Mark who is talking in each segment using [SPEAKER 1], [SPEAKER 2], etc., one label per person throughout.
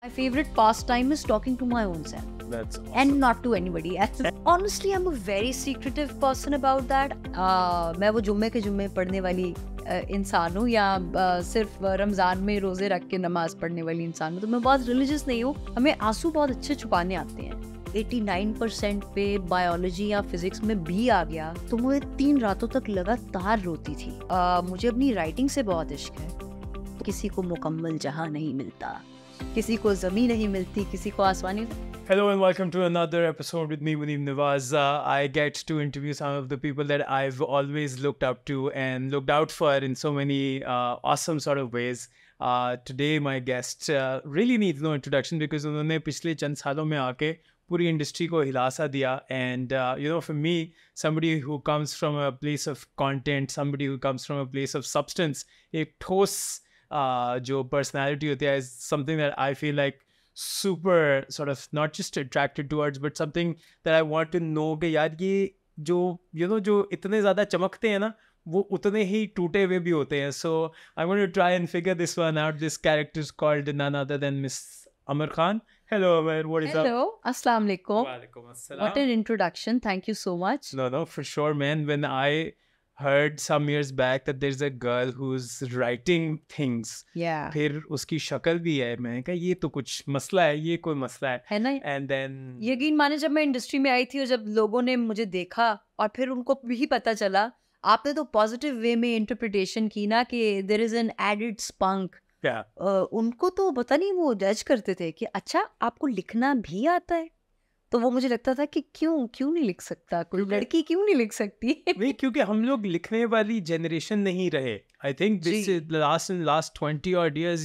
[SPEAKER 1] My favorite pastime is talking to my own self.
[SPEAKER 2] That's awesome.
[SPEAKER 1] And not to anybody else. Honestly, I'm a very secretive person about that. मैं वो जुम्मे के जुम्मे पढ़ने वाली इंसान हूँ या सिर्फ रमज़ान में रोज़े रख के नमाज पढ़ने वाली इंसान हूँ, तो मैं बहुत रिलीजियस नहीं हूँ. हमें आंसू बहुत अच्छे छुपाने आते हैं. 89% पे बायोलॉजी या फिजिक्स में भी आ गया तो मैं 3 रातों तक लगातार रोती थी. मुझे अपनी राइटिंग से बहुत इश्क है. किसी को मुकम्मल जहां नहीं मिलता, किसी को ज़मीन नहीं मिलती, किसी को आसमान नहीं.
[SPEAKER 2] Hello and welcome to another episode with me, Munib Nawaz. I get to interview some of the people that I've always looked up to and looked out for in so many awesome sort of ways. Today, my guest really needs no introduction because उन्होंने पिछले चंद सालों में आके पूरी industry को हिलासा दिया. And for me, somebody who comes from a place of content, somebody who comes from a place of substance, एक ठोस जो personality होती है is something that I feel like super sort of not just attracted towards, but something that I want to know कि यार ये जो जो इतने ज़्यादा चमकते हैं ना, वो उतने ही टूटे हुए भी होते हैं. So I'm going to try and figure this one out. This character is called none other than Miss Amar Khan. Hello Amar, what is up?
[SPEAKER 1] Hello, Assalamu alaikum.
[SPEAKER 2] Walaikum assalam.
[SPEAKER 1] What an introduction. Thank you so much.
[SPEAKER 2] No, for sure, man. When I heard some years back that there's a girl who's writing things,
[SPEAKER 1] Yeah.
[SPEAKER 2] फिर उसकी शक्ल भी है, मैं कहा ये तो कुछ मसला है, ये कोई मसला
[SPEAKER 1] है ना.
[SPEAKER 2] and then
[SPEAKER 1] यकीन माने जब मैं इंडस्ट्री में आई थी और जब लोगों ने मुझे देखा और फिर उनको भी पता चला, आपने तो पॉजिटिव वे में इंटरप्रिटेशन की ना कि there is an added spunk.
[SPEAKER 2] yeah,
[SPEAKER 1] उनको तो पता नहीं, वो जज करते थे कि अच्छा आपको लिखना भी आता है. तो वो मुझे लगता था कि क्यों नहीं लिख सकता, कोई लड़की क्यों नहीं लिख सकती.
[SPEAKER 2] नहीं, क्योंकि हम लोग लिखने वाली जनरेशन नहीं रहे. I think this is the last 20 odd years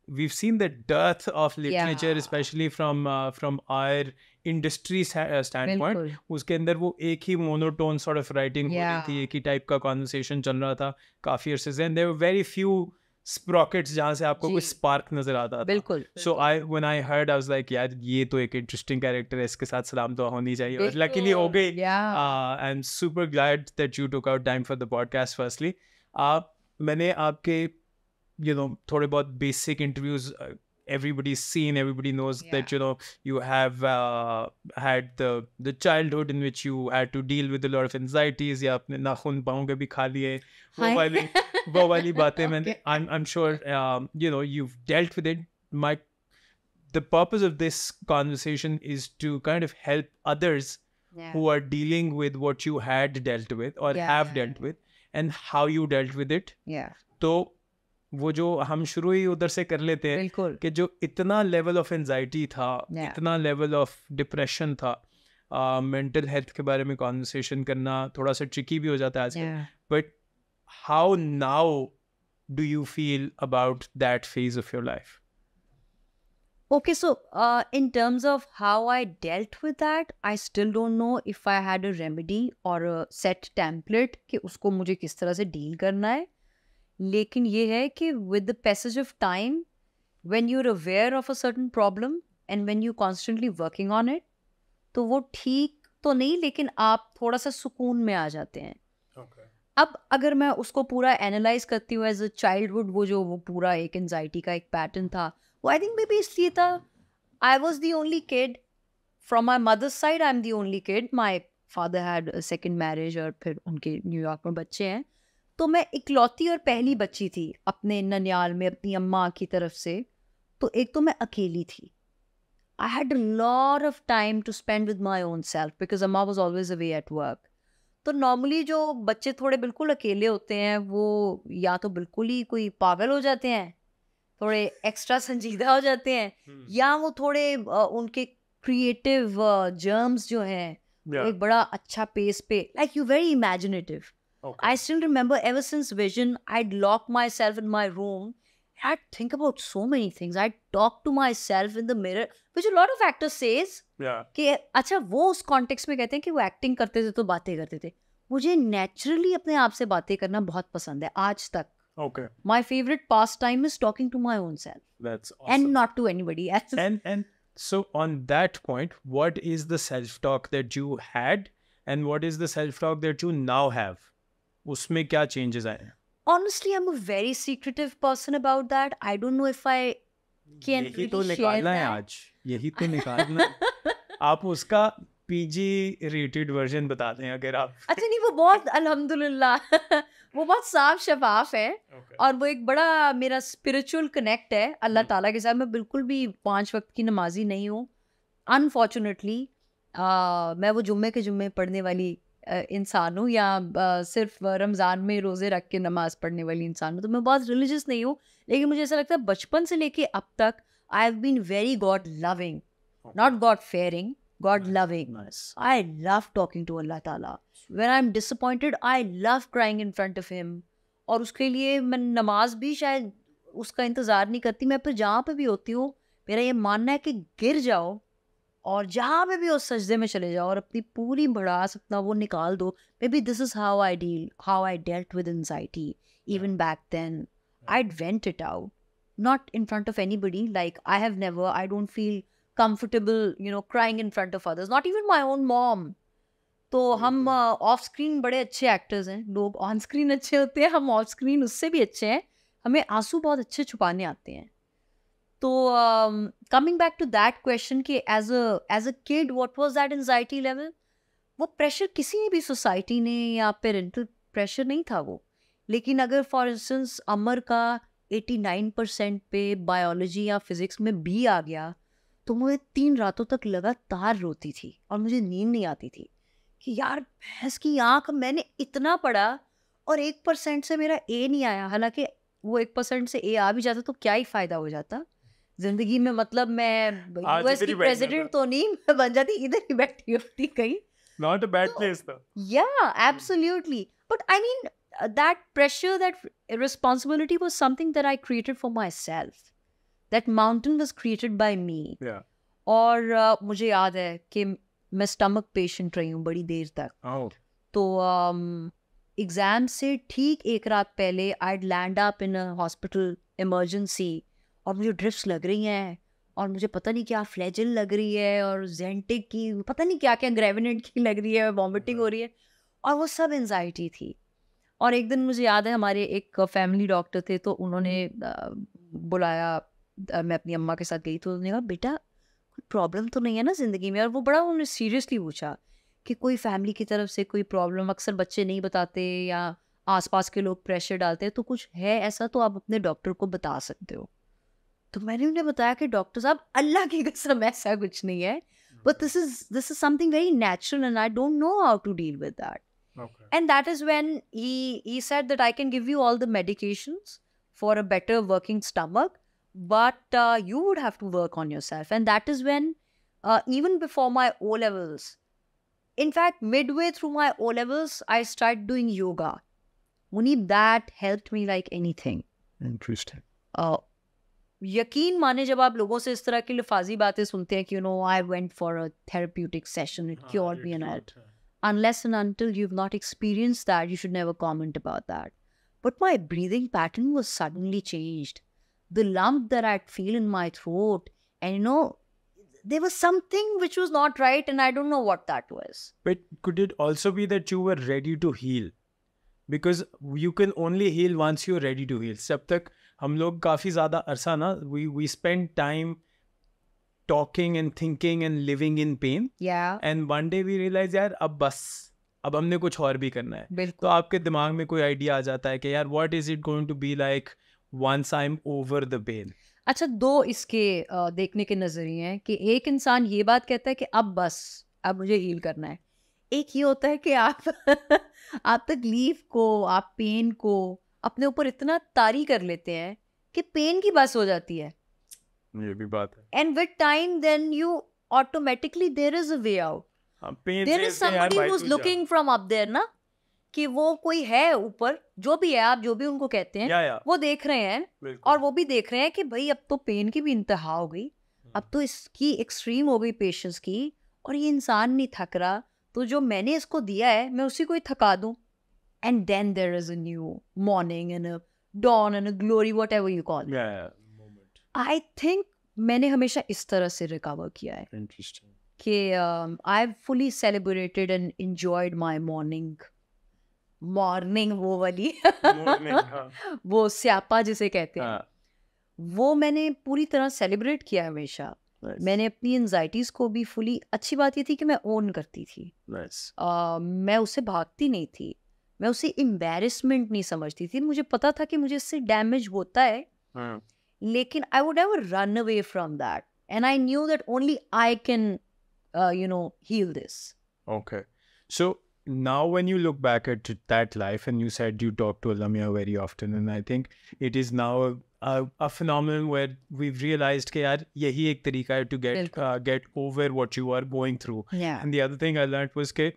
[SPEAKER 2] we've seen the dearth of literature, especially from our industry standpoint. उसके अंदर वो एक ही monotone sort of writing हो रही थी, एक ही type का conversation चल रहा था काफी अरसे से, and there were very few sprockets जहाँ से आपको कोई spark नजर आता था.
[SPEAKER 1] बिल्कुल.
[SPEAKER 2] So when I heard, I was like, यार ये तो एक interesting character है, इसके साथ सलाम तो होनी चाहिए, और luckily हो गई. I'm super glad that you took out time for the podcast. Firstly, मैंने आपके थोड़े बहुत basic interviews everybody's seen, everybody knows that you have had the childhood in which you had to deal with a lot of anxieties, या अपने नाखून पाँव के भी खा लिए, वो वाली बातें मैंने I'm sure you've dealt with it. The purpose of this conversation is to kind of help others who are dealing with what you had dealt with or have dealt with and how you dealt with it. तो वो जो हम शुरू ही उधर से कर लेते हैं कि जो इतना लेवल ऑफ एंजाइटी था, इतना लेवल ऑफ डिप्रेशन था, मेंटल हेल्थ के बारे में कॉन्वर्सेशन करना थोड़ा सा ट्रिकी भी हो जाता है आजकल. But how now do you feel about that phase of your life?
[SPEAKER 1] Okay, so in terms of how I dealt with that, I still don't know if I had a remedy or a set template कि उसको मुझे किस तरह से deal करना है. लेकिन ये है कि with the passage of time, when you're aware of a certain problem and when you constantly working on it, तो वो ठीक तो नहीं, लेकिन आप थोड़ा सा सुकून में आ जाते हैं. अब अगर मैं उसको पूरा एनालाइज करती हूँ एज अ चाइल्डहुड, वो पूरा एक एंजाइटी का एक पैटर्न था, वो आई थिंक मे बी इसलिए था I was the only kid from my mother's side. I am the only kid. My father had second marriage और फिर उनके न्यूयॉर्क में बच्चे हैं, तो मैं इकलौती और पहली बच्ची थी अपने ननियाल में अपनी अम्मा की तरफ से. तो एक तो मैं अकेली थी. I had a lot of time to spend with my own self because अम्मा was always away at work. तो नॉर्मली जो बच्चे थोड़े बिल्कुल अकेले होते हैं वो या तो बिल्कुल ही कोई पागल हो जाते हैं, थोड़े एक्स्ट्रा संजीदा हो जाते हैं, या वो थोड़े उनके क्रिएटिव जर्म्स जो हैं एक बड़ा अच्छा पेस पे, like you very imaginative. I still remember ever since Vision, I'd lock myself in my room. I'd think about so many things. I'd talk to myself in the mirror, which a lot of actors says. कि अच्छा वो उस context में कहते हैं कि वो acting करते थे तो बातें करते थे. मुझे naturally अपने आप से बातें करना बहुत पसंद है आज तक. My favorite pastime is talking to my own self.
[SPEAKER 2] That's awesome.
[SPEAKER 1] And not to anybody else.
[SPEAKER 2] And so on that point, what is the self-talk that you had and what is the self-talk that you now have? उसमें क्या changes आए हैं?
[SPEAKER 1] Honestly, I'm a very secretive person about that. I don't know if I
[SPEAKER 2] यही तो निकालना है आज, यही तो निकालना है। आप उसका पीजी रेटेड वर्जन बता दें अगर आप।
[SPEAKER 1] अच्छा नहीं, वो बहुत अल्हम्दुलिल्लाह वो बहुत साफ शफाफ है। और वो एक बड़ा मेरा स्पिरिचुअल कनेक्ट है अल्लाह ताला के साथ। मैं बिल्कुल भी 5 वक्त की नमाजी नहीं हूँ अनफॉर्चुनेटली। मैं वो जुम्मे के जुम्मे पढ़ने वाली इंसान हूँ, या सिर्फ रमज़ान में रोज़े रख के नमाज पढ़ने वाली इंसान हूँ। तो मैं बहुत रिलीजियस नहीं हूँ, लेकिन मुझे ऐसा लगता है बचपन से लेके अब तक I have been very God loving, not God fearing, God loving.
[SPEAKER 2] Nice.
[SPEAKER 1] I love talking to Allah Ta'ala. When I'm disappointed, I love crying in front of Him. और उसके लिए मैं नमाज भी शायद उसका इंतज़ार नहीं करती। मैं फिर जहाँ पे भी होती हूँ, मेरा ये मानना है कि गिर जाओ और जहाँ पे भी उस सजदे में चले जाओ और अपनी पूरी भड़ास अपना वो निकाल दो। Maybe this is how I dealt with anxiety. Even back then, I'd vent it out. Not in front of anybody. Like I don't feel comfortable, crying in front of others. Not even my own mom. तो हम of screen बड़े अच्छे actors हैं, लोग on screen अच्छे होते हैं, हम ऑफ स्क्रीन उससे भी अच्छे हैं। हमें आंसू बहुत अच्छे छुपाने आते हैं। तो coming back to that question कि as a kid what was that anxiety level, वो प्रेशर किसी भी सोसाइटी ने या पेरेंटल प्रेशर नहीं था वो। लेकिन अगर फॉर इंस्टेंस अमर का 89% पे बायोलॉजी या फिजिक्स में बी आ गया, तो मुझे 3 रातों तक लगातार रोती थी और मुझे नींद नहीं आती थी कि यार भैंस की आंख, मैंने इतना पढ़ा और 1% से मेरा ए नहीं आया। हालांकि वो 1% से ए आ भी जाता तो क्या ही फायदा हो जाता जिंदगी में। मतलब मैं यूएस की प्रेसिडेंट तो नहीं, मैं बन जाती इधर ही बैठी होती कहीं।
[SPEAKER 2] Not a bad place though.
[SPEAKER 1] Yeah, absolutely. But I mean, that pressure, that responsibility was something that I created for myself. That mountain was created by me.
[SPEAKER 2] Yeah.
[SPEAKER 1] और मुझे याद है कि मैं स्टमक पेशेंट रही हूँ बड़ी देर तक।
[SPEAKER 2] Oh.
[SPEAKER 1] तो एग्जाम से ठीक एक रात पहले I'd land up in a hospital emergency और मुझे ड्रिप्स लग रही हैं और मुझे पता नहीं क्या फ्लैजिल लग रही है और जेंटिक की पता नहीं क्या क्या ग्रेविनेट की लग रही है, वॉमिटिंग हो रही है, और वो सब एंजाइटी थी। और एक दिन मुझे याद है हमारे एक फैमिली डॉक्टर थे, तो उन्होंने बुलाया, मैं अपनी अम्मा के साथ गई तो उन्होंने कहा बेटा कोई प्रॉब्लम तो नहीं है ना ज़िंदगी में। और वो बड़ा उन्होंने सीरियसली पूछा कि कोई फैमिली की तरफ से कोई प्रॉब्लम, अक्सर बच्चे नहीं बताते या आसपास के लोग प्रेशर डालते हैं, तो कुछ है ऐसा तो आप अपने डॉक्टर को बता सकते हो। तो मैंने उन्हें बताया कि डॉक्टर साहब अल्लाह की कसम ऐसा कुछ नहीं है, but this is something very natural and I don't know how to deal with that. And that is when he said that I can give you all the medications for a better working stomach, but you would have to work on yourself. And that is when, even before my O-levels, in fact, midway through my O-levels, I started doing yoga. Munib, that helped me like anything.
[SPEAKER 2] Interesting.
[SPEAKER 1] यकीन माने जब आप लोगों से इस तरह की लिफाजी बातें सुनते हैं कि I went for a therapeutic session, it cured me and all. Unless and until you've not experienced that, you should never comment about that. But my breathing pattern was suddenly changed. The lump that I'd feel in my throat, and there was something which was not right, and I don't know what that was.
[SPEAKER 2] But could it also be that you were ready to heal? Because you can only heal once you're ready to heal. जब तक हम लोग काफ़ी ज़्यादा अरसा ना, we spend time talking and thinking and living in pain.
[SPEAKER 1] Yeah.
[SPEAKER 2] And one day we realize यार अब हमने कुछ और भी करना है।
[SPEAKER 1] बिल्कुल।
[SPEAKER 2] तो आपके दिमाग में कोई आइडिया आ जाता है कि यार what is it going to be like once I'm over the pain?
[SPEAKER 1] अच्छा, 2 इसके देखने के नजरिए हैं कि एक इंसान ये बात कहता है कि अब मुझे हील करना है। एक ये होता है कि आप तकलीफ को, आप पेन को अपने ऊपर इतना तारी कर लेते हैं कि पेन की बस हो जाती है।
[SPEAKER 2] ये भी बात है।
[SPEAKER 1] And with time, then you automatically there is a way out. There is somebody who's looking from up there ना, कि वो कोई है ऊपर, जो भी है, आप जो भी उनको कहते हैं, वो देख रहे हैं और वो भी देख रहे हैं कि भाई अब तो पेन की भी इंतहा हो गई, अब तो इसकी एक्सट्रीम हो गई पेशेंस की, और ये इंसान नहीं थक रहा, तो जो मैंने इसको दिया है मैं उसी को ही थका दूं। And then there is a new morning and a dawn and a glory, whatever you call it. I think मैंने हमेशा इस तरह से रिकवर किया है।
[SPEAKER 2] Interesting.
[SPEAKER 1] कि I've fully celebrated and enjoyed my morning वो वाली
[SPEAKER 2] Morning, हाँ.
[SPEAKER 1] वो स्यापा जिसे कहते हैं, वो मैंने पूरी तरह सेलिब्रेट किया हमेशा। मैंने अपनी एंजाइटीज को भी फुली, अच्छी बात ये थी कि मैं ओन करती थी। मैं उससे भागती नहीं थी, मैं उसे एम्बैरेसमेंट नहीं समझती थी। मुझे पता था कि मुझे इससे डैमेज होता है, लेकिन I would never run away from that, and I knew that only I can heal this.
[SPEAKER 2] Okay. So now when you look back at that life, and you said you talk to Alamia very often, and I think it is now a phenomenon where we've realized कि यार यही एक तरीका है to get over what you are going through.
[SPEAKER 1] Yeah.
[SPEAKER 2] And the other thing I learned was कि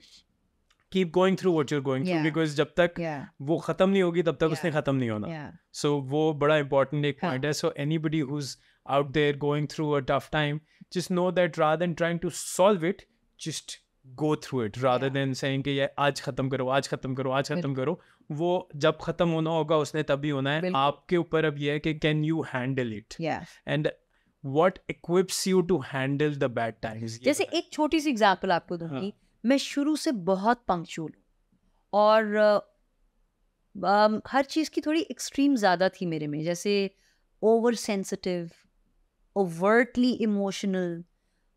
[SPEAKER 2] keep going through what you're going through, because जब तक वो ख़त्म नहीं होगी तब तक उसने ख़त्म नहीं होना. So वो बड़ा important एक point है. So anybody who's out there going through a tough time, just know that rather than trying to solve it, just go through it, rather than saying कि ये आज ख़त्म करो, आज ख़त्म करो, आज ख़त्म करो. वो जब ख़त्म होना होगा उसने तभी होना है. आपके ऊपर अब ये है कि can you handle it, and what equips you to handle the bad times.
[SPEAKER 1] जैसे एक छोटी सी एग्जांपल आपको दूंगी. मैं शुरू से बहुत पंक्चुअल हूँ, और हर चीज़ की थोड़ी एक्सट्रीम ज़्यादा थी मेरे में. जैसे over sensitive, overtly emotional,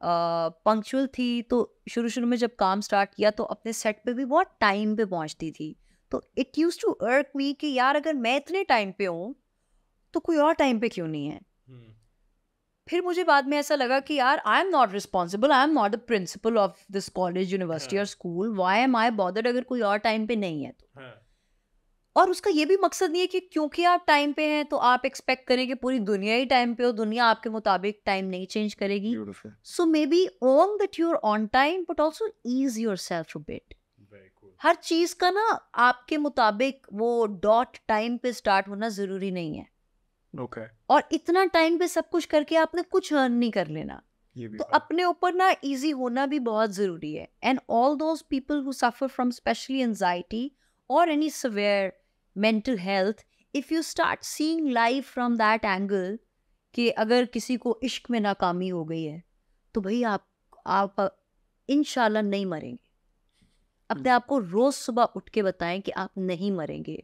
[SPEAKER 1] punctual थी. तो शुरू में जब काम स्टार्ट किया तो अपने सेट पे भी बहुत टाइम पे पहुंचती थी. तो इट यूज्ड टू अर्क मी कि यार अगर मैं इतने टाइम पे हूँ तो कोई और टाइम पे क्यों नहीं है. फिर मुझे बाद में ऐसा लगा कि यार I am not responsible, I am not the principal of this college, university और school. Why am I bothered अगर कोई और टाइम पे नहीं है तो. और उसका ये भी मकसद नहीं है कि क्योंकि आप टाइम पे हैं तो आप एक्सपेक्ट करें कि पूरी दुनिया ही टाइम पे हो. दुनिया आपके मुताबिक टाइम नहीं चेंज करेगी. So maybe own that you are on time, but also ease yourself a bit. हर चीज का ना आपके मुताबिक वो डॉट टाइम पे स्टार्ट होना जरूरी नहीं है. और इतना टाइम पे सब कुछ करके आपने कुछ अर्न नहीं कर लेना. तो अपने ऊपर ना इजी होना भी बहुत जरूरी है. And all those people who suffer from specially anxiety or any severe mental health, if you start seeing life from that angle कि अगर किसी को इश्क में नाकामी हो गई है तो भाई आप इंशाल्लाह नहीं मरेंगे. अपने आप को रोज सुबह उठ के बताएं कि आप नहीं मरेंगे.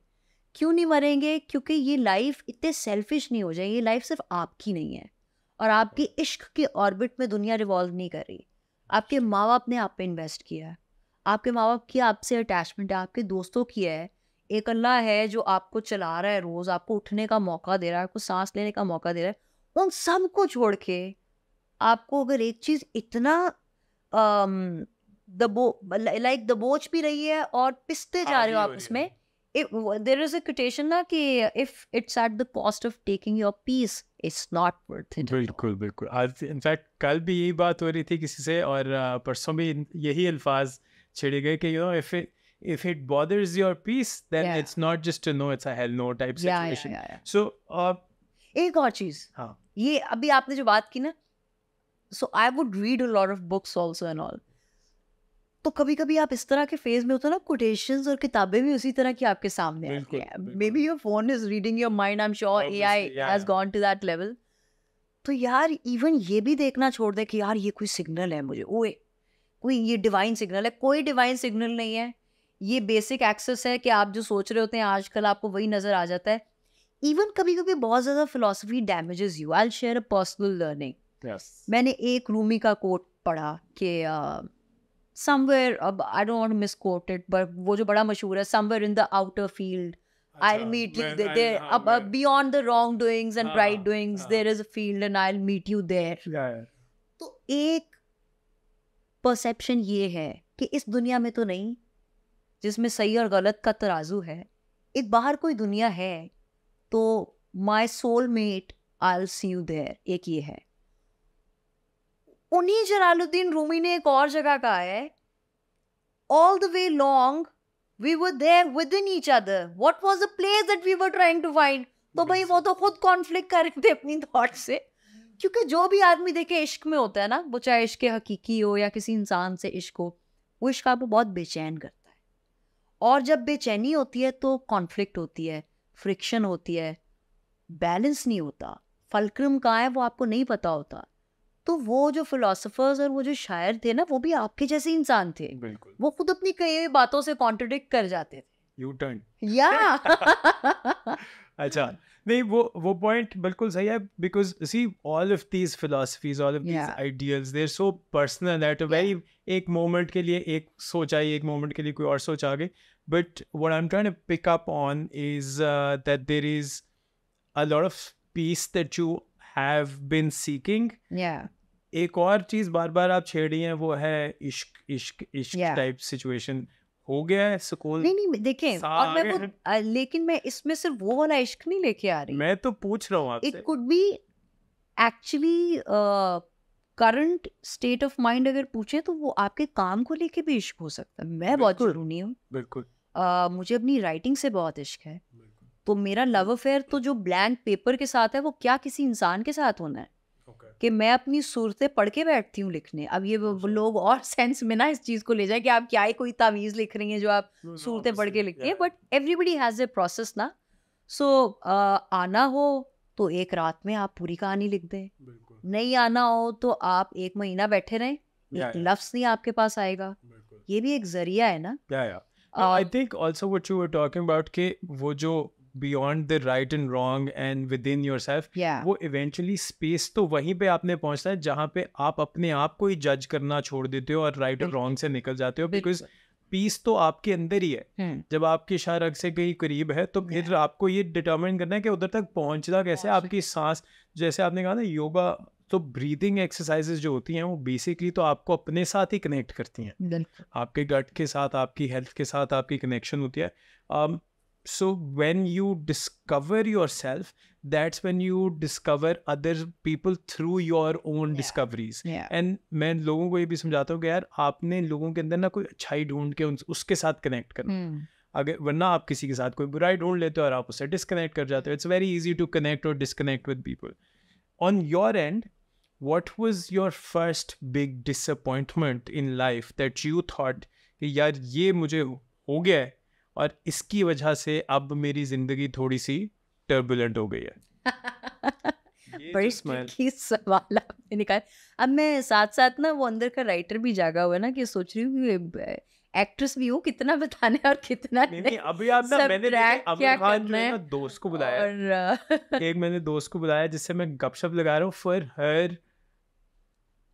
[SPEAKER 1] क्यों नहीं मरेंगे? क्योंकि ये लाइफ इतने सेल्फिश नहीं हो जाए. ये लाइफ सिर्फ आपकी नहीं है, और आपकी इश्क के ऑर्बिट में दुनिया रिवॉल्व नहीं कर रही. आपके माँ बाप ने आप पे इन्वेस्ट किया है, आपके माँ बाप की आपसे अटैचमेंट है, आपके दोस्तों की है. एक अल्लाह है जो आपको चला रहा है, रोज आपको उठने का मौका दे रहा है, आपको सांस लेने का मौका दे रहा है. उन सब को छोड़ के आपको अगर एक चीज इतना दबोच भी रही है और पिसते जा रहे हो आप उसमें. There is a quotation ना कि if it's at the cost of taking your peace, it's not worth it.
[SPEAKER 2] बिल्कुल. आज इनफैक्ट कल भी यही बात हो रही थी किसी से, और परसों भी यही अल्फाज छिड़ गए कि if it bothers your peace, then it's not just a no, it's a hell no type situation. So
[SPEAKER 1] एक और चीज, ये अभी आपने जो बात की ना, so I would read a lot of books also and all. तो कभी कभी आप इस तरह के फेज में होते हो ना, कोटेशंस और किताबें भी उसी तरह की आपके सामने आती हैं. Maybe your phone is reading your mind. I am sure AI has gone to that level. तो यार इवन ये भी देखना छोड़ दे कि यार ये कोई सिग्नल है मुझे, ओए कोई ये डिवाइन सिग्नल है. कोई डिवाइन सिग्नल नहीं है. ये बेसिक एक्सेस है कि आप जो सोच रहे होते हैं आजकल आपको वही नजर आ जाता है. इवन कभी कभी बहुत ज्यादा philosophy damages you. I will share a personal learning. मैंने एक रूमी का कोट पढ़ा कि somewhere, I don't want to misquote it, but वो जो बड़ा मशहूर है, somewhere in the outer field I'll meet you there, beyond the wrongdoings and right doings there is a field and I'll meet you there. तो एक perception ये है कि इस दुनिया में तो नहीं, जिसमें सही और गलत का तराजू है, एक बाहर कोई दुनिया है. तो my soulmate, I'll see you there. एक ये है. उन्हीं जलालुद्दीन रूमी ने एक और जगह कहा है, all the way long we were there within each other. What was the place that we were trying to find? तो भाई वो तो खुद कॉन्फ्लिक्ट कर रहे थे अपनी थॉट से. क्योंकि जो भी आदमी देखे इश्क में होता है ना, वो चाहे इश्क हकीकी हो या किसी इंसान से इश्क हो, वो इश्क आपको बहुत बेचैन करता है. और जब बेचैनी होती है तो कॉन्फ्लिक्ट होती है, फ्रिक्शन होती है, बैलेंस नहीं होता. फलक्रम कहाँ है वो आपको नहीं पता होता. तो वो जो फिलोसोफर्स और वो जो शायर थे ना, वो भी आपके जैसे इंसान थे. वो खुद अपनी कई हुई बातों से कॉन्ट्रडिक्ट कर जाते थे.
[SPEAKER 2] U turn.
[SPEAKER 1] या
[SPEAKER 2] अच्छा, नहीं, वो पॉइंट बिल्कुल सही है, because see all of these philosophies, all of these ideals, they are so personal that very एक मोमेंट के लिए एक सोच आई, एक मोमेंट के लिए कोई और सोच आ गई. But what I am trying to pick up on is that there is a lot of peace that you have been seeking.
[SPEAKER 1] Yeah.
[SPEAKER 2] एक और चीज बार बार आप छेड़ रही हैं, वो है इश्क इश्क इश्क टाइप सिचुएशन. हो गया है सुकून.
[SPEAKER 1] नहीं देखें, और मैं वो लेकिन मैं इसमें सिर्फ वो वाला इश्क नहीं लेके आ रही.
[SPEAKER 2] मैं तो पूछ रहा हूँ आपसे.
[SPEAKER 1] It could be actually current state of mind अगर पूछे तो वो आपके काम को लेके भी इश्क हो सकता है. मैं बहुत जुनूनी हूँ.
[SPEAKER 2] बिल्कुल.
[SPEAKER 1] मुझे अपनी राइटिंग से बहुत इश्क है. तो मेरा लव अफेयर तो जो ब्लैंक पेपर के साथ है, वो क्या किसी इंसान के साथ होना है कि मैं अपनी सूरतें पढ़ के बैठती हूँ लिखने. अब ये वो लोग और सेंस में ना इस चीज को ले जाए कि आप क्या ही कोई तावीज लिख रही हैं जो आप सूरतें पढ़ के लिखती हैं. But everybody has a process ना. सो आना हो तो एक रात में आप पूरी कहानी लिख दें. नहीं आना हो तो आप 1 महीना बैठे रहें, एक लफ्ज नहीं आपके पास आएगा. ये भी एक जरिया है ना.
[SPEAKER 2] I think also what you were talking about के वो जो beyond the right and wrong and within yourself, वो eventually space तो वहीं पे आपने पहुंचना है जहाँ पे आप अपने आप को ही जज करना छोड़ देते हो और right और wrong से निकल जाते हो. because पीस तो आपके अंदर ही है. जब आपकी शायद से कहीं करीब है तो फिर आपको ये डिटरमाइन करना है कि उधर तक पहुंचना कैसे. आपकी सांस, जैसे आपने कहा ना, योगा तो ब्रीदिंग एक्सरसाइजेज जो होती हैं वो बेसिकली तो आपको अपने साथ ही कनेक्ट करती हैं, आपके गट के साथ, आपकी हेल्थ के साथ आपकी कनेक्शन होती है. So when you discover yourself, that's when you discover other people through your own discoveries. And मैं लोगों को ये भी समझाता हूँ कि यार आपने लोगों के अंदर ना कोई अच्छाई ढूंढ के उसके साथ कनेक्ट करना. अगर वरना आप किसी के साथ कोई बुराई ढूंढ लेते हो और आप उससे डिस्कनेक्ट कर जाते हो. It's very easy to connect or disconnect with people. On your end, what was your first big disappointment in life that you thought कि यार ये मुझे हो गया है और इसकी वजह से अब मेरी जिंदगी थोड़ी सी टर्बुलेंट हो गई है?
[SPEAKER 1] बड़ी tricky सवाल आपने निकाला. अब मैं साथ साथ ना वो अंदर का राइटर भी जागा हुआ है ना, कि सोच रही हूँ एक्ट्रेस भी हूँ, कितना बताने और कितना
[SPEAKER 2] नहीं. अभी आप ना, मैंने आमिर खान जो है ना दोस्त को बुलाया और एक मैंने दोस्त को बुलाया जिससे मैं गपशप लगा रहा हूँ for her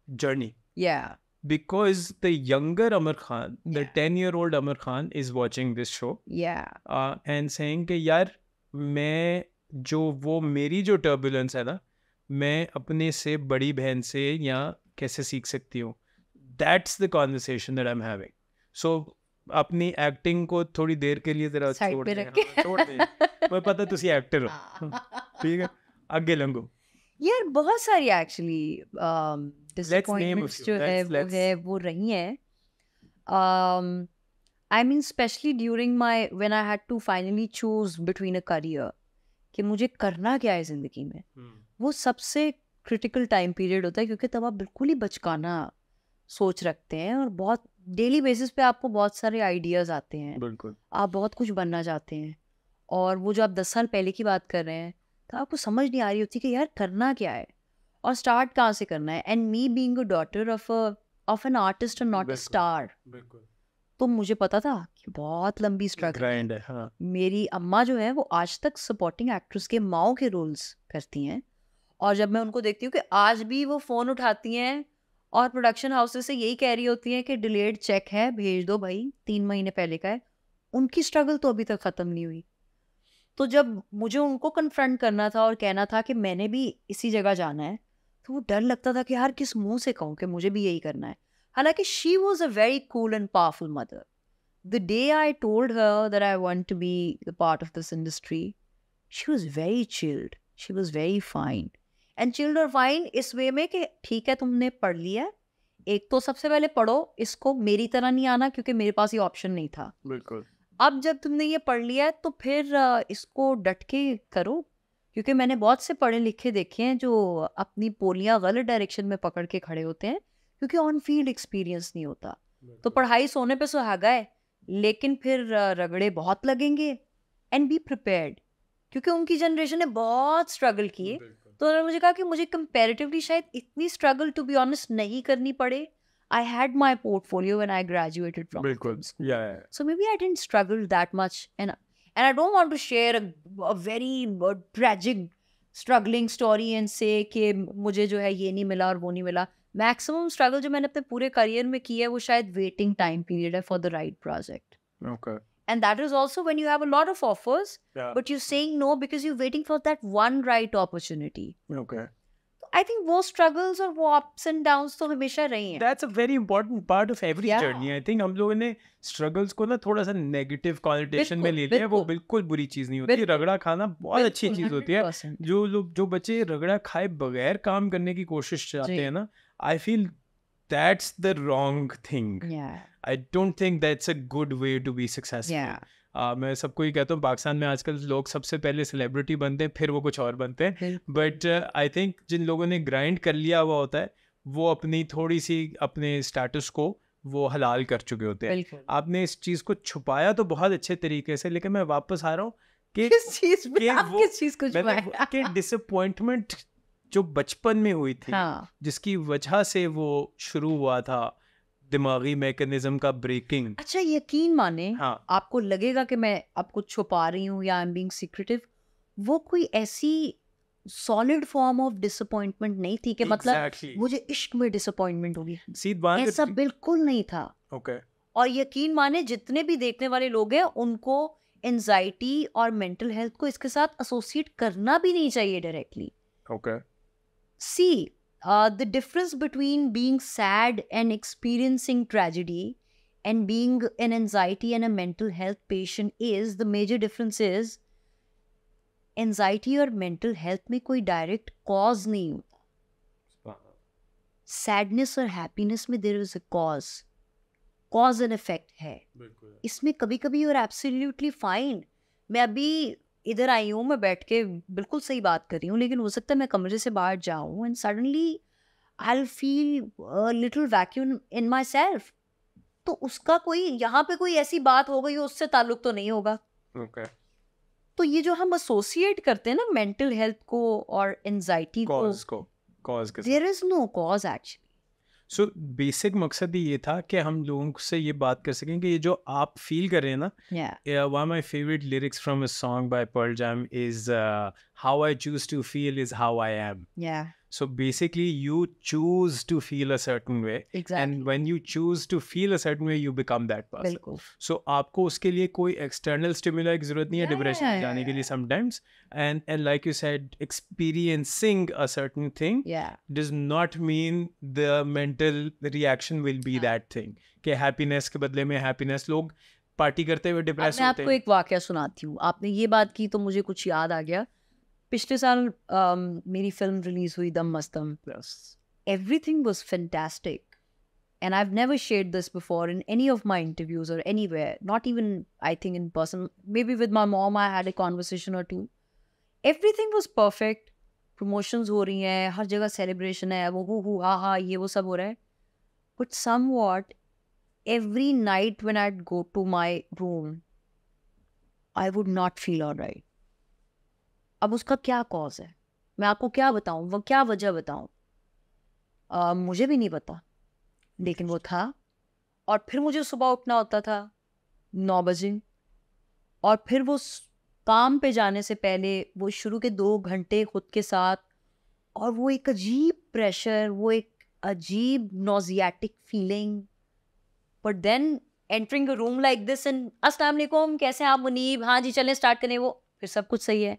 [SPEAKER 2] journey. Because the younger Amar Khan, the 10-year-old Amar Khan is watching this show. And saying कि यार मैं जो वो मेरी जो turbulence है ना, मैं अपने से बड़ी बहन से या कैसे सीख सकती हूँ. That's the conversation that I'm having. So अपनी एक्टिंग को थोड़ी देर के लिए जरा छोड़ दें. मैं पता तुसी एक्टर हो, ठीक है, आगे लंगो.
[SPEAKER 1] यार बहुत सारी एक्चुअली disappointments जो है वो रही हैं. I mean especially during my when I had to finally choose between a career, कि मुझे करना क्या है जिंदगी में. वो सबसे क्रिटिकल टाइम पीरियड होता है क्योंकि तब आप बिल्कुल ही बचकाना सोच रखते हैं और बहुत डेली बेसिस पे आपको बहुत सारे आइडियाज आते हैं. बिल्कुल. आप बहुत कुछ बनना चाहते हैं और वो जो आप 10 साल पहले की बात कर रहे हैं तो आपको समझ नहीं आ रही होती कि यार करना क्या है और स्टार्ट कहाँ से करना है. And me being a daughter of an artist and not a star, तो मुझे पता था कि बहुत लंबी स्ट्रगल है. हाँ. मेरी अम्मा जो है वो आज तक सपोर्टिंग एक्ट्रेस के माओ के रोल्स करती हैं और जब मैं उनको देखती हूँ कि आज भी वो फ़ोन उठाती हैं और प्रोडक्शन हाउसेस से यही कह रही होती हैं कि डिलेड चेक है, भेज दो भाई, 3 महीने पहले का है. उनकी स्ट्रगल तो अभी तक ख़त्म नहीं हुई. तो जब मुझे उनको कन्फ्रंट करना था और कहना था कि मैंने भी इसी जगह जाना है, तो वो डर लगता था कि यार किस मुंह से कहूँ कि मुझे भी यही करना है. हालांकि she was a very cool and powerful mother. The day I told her that I want to be the part of this industry, she was very chilled, she was very fine. And chilled और fine इस way में कि ठीक है तुमने पढ़ लिया, एक तो सबसे पहले पढ़ो इसको, मेरी तरह नहीं आना क्योंकि मेरे पास ये ऑप्शन नहीं था. बिल्कुल. अब जब तुमने ये पढ़ लिया है तो फिर इसको डट के करो, क्योंकि मैंने बहुत से पढ़े लिखे देखे हैं जो अपनी पोलियां गलत डायरेक्शन में पकड़ के खड़े होते हैं क्योंकि ऑन फील्ड एक्सपीरियंस नहीं होता. तो पढ़ाई सोने पे सुहागा है, लेकिन फिर रगड़े बहुत लगेंगे. एंड बी प्रिपेयर्ड, क्योंकि उनकी जनरेशन ने बहुत स्ट्रगल किए. तो उन्होंने मुझे कहा कि मुझे कंपैरेटिवली शायद इतनी स्ट्रगल टू बी ऑनेस्ट नहीं करनी पड़े. I had my portfolio when I graduated from films. So maybe I didn't struggle that much. And I don't want to share a very tragic struggling story and say कि मुझे जो है ये नहीं मिला और वो नहीं मिला. Maximum struggle जो मैंने अपने पूरे career में की है वो शायद waiting time period है for the right project.
[SPEAKER 2] Okay.
[SPEAKER 1] And that is also when you have a lot of offers, but you're saying no because you're waiting for that one right opportunity.
[SPEAKER 2] Okay.
[SPEAKER 1] I think वो struggles और वो ups and downs तो हमेशा रही हैं.
[SPEAKER 2] That's a very important part of every journey. I think हम लोगों ने struggles को ना थोड़ा सा negative connotation में ले लिया. वो बिल्कुल बुरी चीज़ नहीं होती. रगड़ा खाना बहुत अच्छी चीज़ होती है. जो बच्चे रगड़ा खाए बगैर काम करने की कोशिश करते हैं ना, I feel that's the wrong thing.
[SPEAKER 1] Yeah.
[SPEAKER 2] I don't think that's a good way to be successful.
[SPEAKER 1] Yeah.
[SPEAKER 2] मैं सबको ही कहता हूँ पाकिस्तान में आजकल लोग सबसे पहले सेलिब्रिटी बनते हैं फिर वो कुछ और बनते हैं. बट आई थिंक जिन लोगों ने ग्राइंड कर लिया हुआ होता है वो अपनी थोड़ी सी अपने स्टेटस को वो हलाल कर चुके होते हैं. आपने इस चीज़ को छुपाया तो बहुत अच्छे तरीके से, लेकिन मैं वापस आ रहा हूँ कि डिसअपॉइंटमेंट जो बचपन में हुई थी, जिसकी वजह से वो शुरू हुआ था दिमागी मैकेनिज्म का ब्रेकिंग.
[SPEAKER 1] अच्छा, यकीन माने आपको लगेगा कि मैं आपको छुपा रही हूँ या आई एम बीइंग सीक्रेटिव, वो कोई ऐसी सॉलिड फॉर्म ऑफ डिसअपॉइंटमेंट नहीं थी कि मतलब मुझे इश्क में डिसअपॉइंटमेंट होगी. ऐसा बिल्कुल नहीं था. और यकीन माने जितने भी देखने वाले लोग हैं उनको एंजाइटी और मेंटल हेल्थ को इसके साथ एसोसिएट करना भी नहीं चाहिए directly. See, the difference between being sad and experiencing tragedy and being an anxiety and a mental health patient is, the major difference is, anxiety और mental health में कोई direct cause नहीं होता. Sadness और happiness में there is a cause and effect है. इसमें कभी कभी you're absolutely fine. मैं अभी इधर आई हूँ, मैं बैठ के बिल्कुल सही बात कर रही हूँ, लेकिन हो सकता है मैं कमरे से बाहर जाऊँ and suddenly I'll feel a little vacuum in myself. तो उसका कोई यहाँ पे कोई ऐसी बात हो गई उससे ताल्लुक तो नहीं होगा. तो ये जो हम एसोसिएट करते हैं ना मेंटल हेल्थ को और एंजाइटी को, there is no cause actually.
[SPEAKER 2] So basic मकसद ही ये था कि हम लोगों से ये बात कर सकें कि ये जो आप फील कर रहे हैं ना, one of my favorite lyrics from a song by Pearl Jam is how I choose to feel is how I am. So basically you choose to feel a certain way. And when you choose to feel a certain way you become that person. So आपको उसके लिए कोई external stimuli की ज़रूरत नहीं है depression में जाने के लिए sometimes. And like you said, experiencing a certain thing does not mean the mental reaction will be that thing. कि happiness के बदले में happiness, लोग पार्टी करते हुए डिप्रेस होते हैं.
[SPEAKER 1] मैं आपको एक वाकया सुनाती हूँ. आपने ये बात की तो मुझे कुछ याद आ गया. पिछले साल मेरी फिल्म रिलीज हुई दम मस्तम. Everything was fantastic and I've never shared this before in any of my interviews or anywhere, not even I think in person. Maybe with my mom I had a conversation or two. Everything was perfect. Promotions हो रही हैं, हर जगह celebration है, वो who हा ये वो सब हो रहा है. But somewhat every night when I'd go to my room I would not feel alright. अब उसका क्या कॉज है, मैं आपको क्या बताऊं, वो क्या वजह बताऊं, मुझे भी नहीं पता, लेकिन वो था. और फिर मुझे सुबह उठना होता था 9 बजे और फिर वो काम पे जाने से पहले वो शुरू के 2 घंटे खुद के साथ, और वो एक अजीब प्रेशर, वो एक अजीब nauseatic feeling. But then entering a room like this and अस्सलाम वालेकुम, कैसे हैं आप मुनीब, हाँ जी चलें स्टार्ट करें, वो फिर सब कुछ सही है.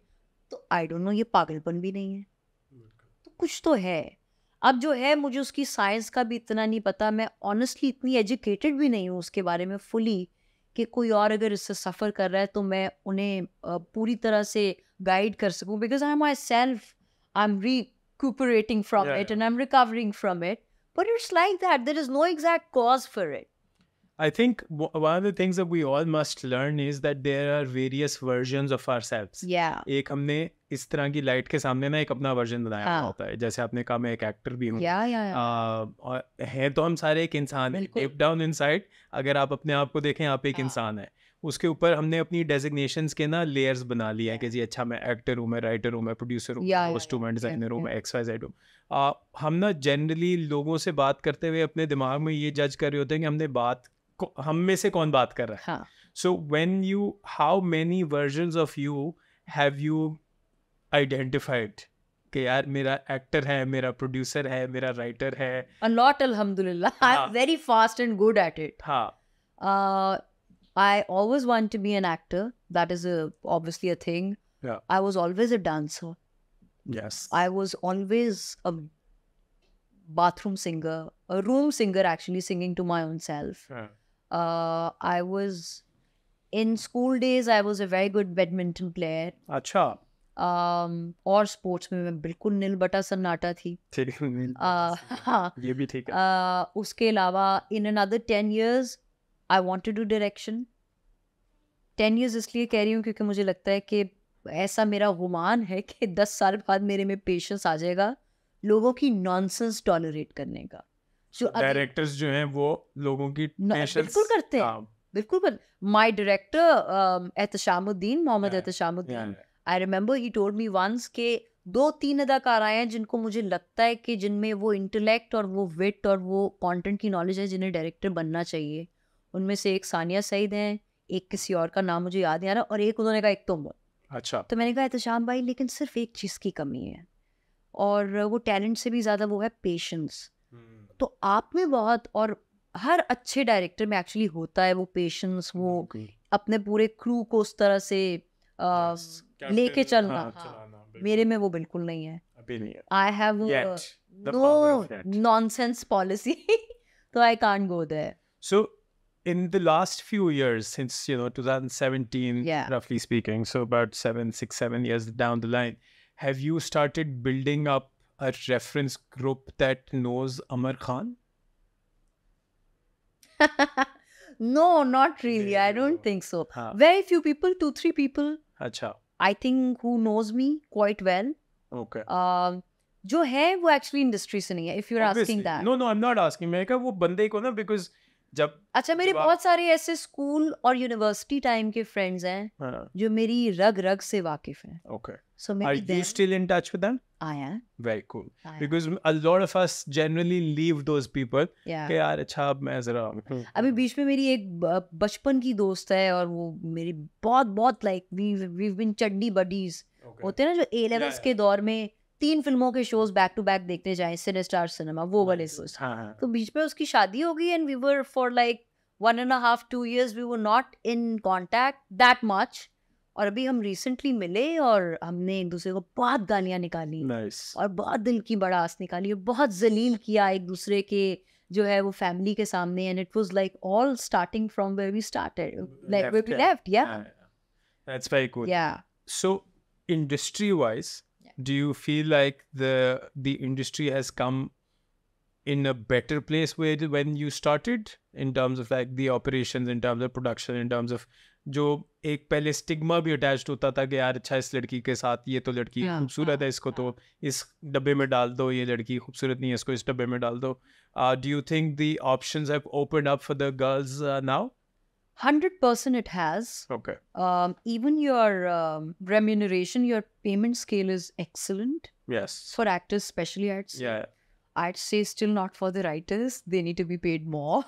[SPEAKER 1] तो आई डोंट नो, ये पागलपन भी नहीं है तो कुछ तो है. अब जो है मुझे उसकी साइंस का भी इतना नहीं पता, मैं ऑनेस्टली इतनी एजुकेटेड भी नहीं हूँ उसके बारे में फुली कि कोई और अगर इससे सफ़र कर रहा है तो मैं उन्हें पूरी तरह से गाइड कर सकूँ. Because I myself I am recuperating from it and I am recovering from it, but it's like that, there is no exact cause for it.
[SPEAKER 2] I think one of the things that we all must learn is that there are various versions of ourselves. एक हमने इस तरह की light के सामने ना एक अपना वर्जन बनाया होता है. जैसे आपने कहा मैं एक एक्टर भी हूँ. और हैं तो हम सारे एक इंसान हैं. Deep down inside अगर आप अपने आप को देखें आप एक इंसान है. उसके ऊपर हमने अपनी डेजिग्नेशंस के ना लेयर्स बना लिया है कि जी अच्छा मैं एक्टर हूँ, मैं राइटर हूँ, मैं प्रोड्यूसर हूँ, कॉस्ट्यूम डिज़ाइनर हूँ, मैं XYZ हूँ. हम ना जनरली लोगों से बात करते हुए अपने दिमाग में ये जज कर रहे होते हैं कि हमने बात हम में से कौन बात कर रहा है. So how many versions of you have you identified? कि यार मेरा एक्टर है, मेरा प्रोड्यूसर है, मेरा राइटर है.
[SPEAKER 1] A lot, alhamdulillah. I'm very fast and good at it.
[SPEAKER 2] हाँ.
[SPEAKER 1] I always want to be an actor. That is obviously a thing.
[SPEAKER 2] Yeah.
[SPEAKER 1] I was always a dancer.
[SPEAKER 2] Yes.
[SPEAKER 1] I was always a bathroom singer, a room singer actually, singing to my own self.
[SPEAKER 2] Yeah.
[SPEAKER 1] I was, in school days, I was a very good badminton player.
[SPEAKER 2] अच्छा.
[SPEAKER 1] और sports में मैं बिल्कुल नील बटा सन्नाटा थी. हाँ.
[SPEAKER 2] ये भी ठीक है.
[SPEAKER 1] उसके अलावा in another 10 years I want to do direction. 10 years इसलिए कह रही हूँ क्योंकि मुझे लगता है कि ऐसा मेरा गुमान है कि 10 साल बाद मेरे में पेशेंस आ जाएगा लोगों की नॉनसेंस टॉलरेट करने का. जो
[SPEAKER 2] डायरेक्टर्स जो हैं वो लोगों की
[SPEAKER 1] बिल्कुल करते हैं. बिल्कुल. My director Ehteshamuddin, Mohammad Ehteshamuddin, I remember he told me once के 2-3 अदाकार आए हैं जिनको मुझे लगता है कि जिनमें वो इंटेलेक्ट और वो विट और वो कंटेंट की नॉलेज है जिन्हें डायरेक्टर बनना चाहिए. उनमें से एक सानिया सईद हैं, एक किसी और का नाम मुझे याद नहीं आ रहा, और एक उन्होंने कहा एक तुम.
[SPEAKER 2] अच्छा.
[SPEAKER 1] तो मैंने कहा एहतशाम भाई लेकिन सिर्फ एक चीज़ की कमी है और वो टैलेंट से भी ज़्यादा वो है पेशेंस. तो आप में बहुत, और हर अच्छे डायरेक्टर में एक्चुअली होता है वो पेशेंस, वो अपने पूरे क्रू को उस तरह से लेके चलना. मेरे में वो बिल्कुल नहीं है. I have no nonsense policy, तो I can't go there.
[SPEAKER 2] So in the last few years, since 2017, roughly speaking, so about 7 years down the line, have you started building up a reference group that knows Amar Khan?
[SPEAKER 1] No, not really. I don't think so. Very few people, 2-3 people.
[SPEAKER 2] अच्छा.
[SPEAKER 1] I think who knows me quite well.
[SPEAKER 2] Okay.
[SPEAKER 1] जो है वो actually industry से नहीं है. If you're asking that.
[SPEAKER 2] No, I'm not asking. मैं कहा वो बंदे को ना, because जब
[SPEAKER 1] अच्छा मेरे बहुत सारे ऐसे स्कूल और यूनिवर्सिटी टाइम के फ्रेंड्स हैं जो मेरी रग रग से वाकिफ हैं.
[SPEAKER 2] Okay.
[SPEAKER 1] So
[SPEAKER 2] are you still in touch with them?
[SPEAKER 1] I am.
[SPEAKER 2] Very cool. Because a lot of us generally leave those people.
[SPEAKER 1] Yeah.
[SPEAKER 2] कि यार अच्छा अब मैं जरा.
[SPEAKER 1] अभी बीच में मेरी एक बचपन की दोस्त है और वो मेरी बहुत like we've been चड्डी buddies. होते हैं ना जो A levels के दौर में 3 फिल्मों के शोज बैक टू बैक देखने जाए, सिनेस्टार सिनेमा, वो वाले शोज. तो बीच में उसकी शादी हो गई and we were for like 1.5-2 years we were not in contact that much. और अभी हम रिसेंटली मिले और हमने एक दूसरे को बहुत गालियां निकाली.
[SPEAKER 2] Nice.
[SPEAKER 1] और बहुत दिल की बड़ास निकाली और बहुत जलील किया एक दूसरे के जो है वो फैमिली के सामने. And it was like all starting from where we started, like where we left. Yeah.
[SPEAKER 2] That's very cool.
[SPEAKER 1] Yeah.
[SPEAKER 2] So industry wise, do you feel like the industry has come in a better place when you started, in terms of like the operations, in terms of production, in terms of जो एक पहले stigma भी attached होता था कि यार अच्छा इस लड़की के साथ, ये तो लड़की खूबसूरत है, इसको तो इस डब्बे में डाल दो, ये लड़की खूबसूरत नहीं है, इसको इस डब्बे में डाल दो. Do you think the options have opened up for the girls now?
[SPEAKER 1] 100% it has.
[SPEAKER 2] Okay.
[SPEAKER 1] Even your remuneration, your payment scale is excellent.
[SPEAKER 2] Yes.
[SPEAKER 1] For actors especially, I'd say still not for the writers. They need to be paid more.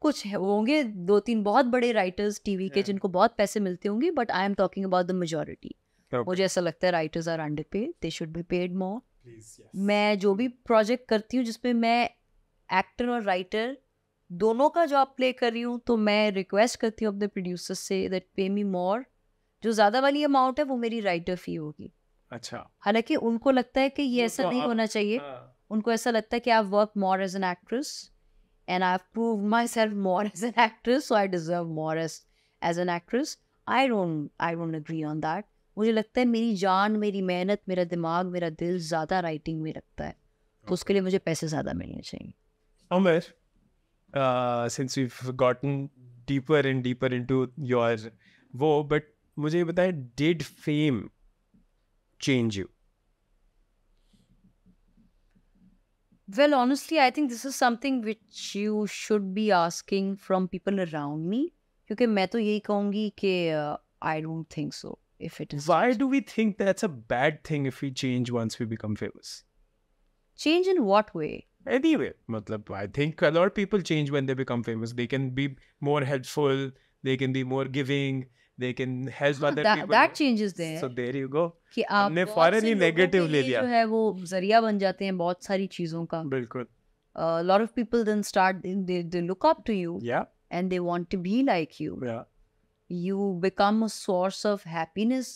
[SPEAKER 1] कुछ होंगे 2-3 बहुत बड़े writers TV के जिनको बहुत पैसे मिलते होंगे, but I am talking about the majority. मुझे ऐसा लगता है writers are underpaid, they should be paid more. मैं जो भी प्रोजेक्ट करती हूँ जिसमें मैं एक्टर और राइटर दोनों का जॉब प्ले कर रही हूँ, तो मैं रिक्वेस्ट करती हूँ अपने प्रोड्यूसर से दैट पे मी मोर. जो ज़्यादा वाली अमाउंट है वो मेरी राइटर फी होगी.
[SPEAKER 2] अच्छा.
[SPEAKER 1] हालांकि उनको लगता है कि ये ऐसा नहीं होना चाहिए. उनको ऐसा लगता है कि I work more as an actress and I've proved myself more as an actress, so I deserve more as an actress. I don't agree on that. मुझे लगता है मेरी जान, मेरी मेहनत, मेरा दिमाग, मेरा दिल ज़्यादा राइटिंग में लगता है, तो उसके लिए मुझे पैसे ज़्यादा मिलने चाहिए.
[SPEAKER 2] Amar, since we've gotten deeper and deeper into your but मुझे बताएं, did fame change you?
[SPEAKER 1] Well, honestly, I think this is something which you should be asking from people around me. क्योंकि मैं तो यही कहूँगी कि I don't think so. If it is.
[SPEAKER 2] Why do we think that's a bad thing if we change once we become famous?
[SPEAKER 1] Change in what way?
[SPEAKER 2] Anyway, मतलब I think a lot of people change when they become famous. They can be more helpful. they can be more giving, they can help other people.
[SPEAKER 1] That changes there.
[SPEAKER 2] So there you go.
[SPEAKER 1] कि आप
[SPEAKER 2] हमने
[SPEAKER 1] बहुत
[SPEAKER 2] फौरन
[SPEAKER 1] से
[SPEAKER 2] ही
[SPEAKER 1] लोगों
[SPEAKER 2] negative
[SPEAKER 1] के
[SPEAKER 2] ले
[SPEAKER 1] लिए
[SPEAKER 2] लिया.
[SPEAKER 1] जो है वो जरिया बन जाते हैं बहुत सारी चीजों का.
[SPEAKER 2] बिल्कुल.
[SPEAKER 1] A lot of people then start, they look up to you.
[SPEAKER 2] Yeah.
[SPEAKER 1] And they want to be like you.
[SPEAKER 2] Yeah.
[SPEAKER 1] You become a source of happiness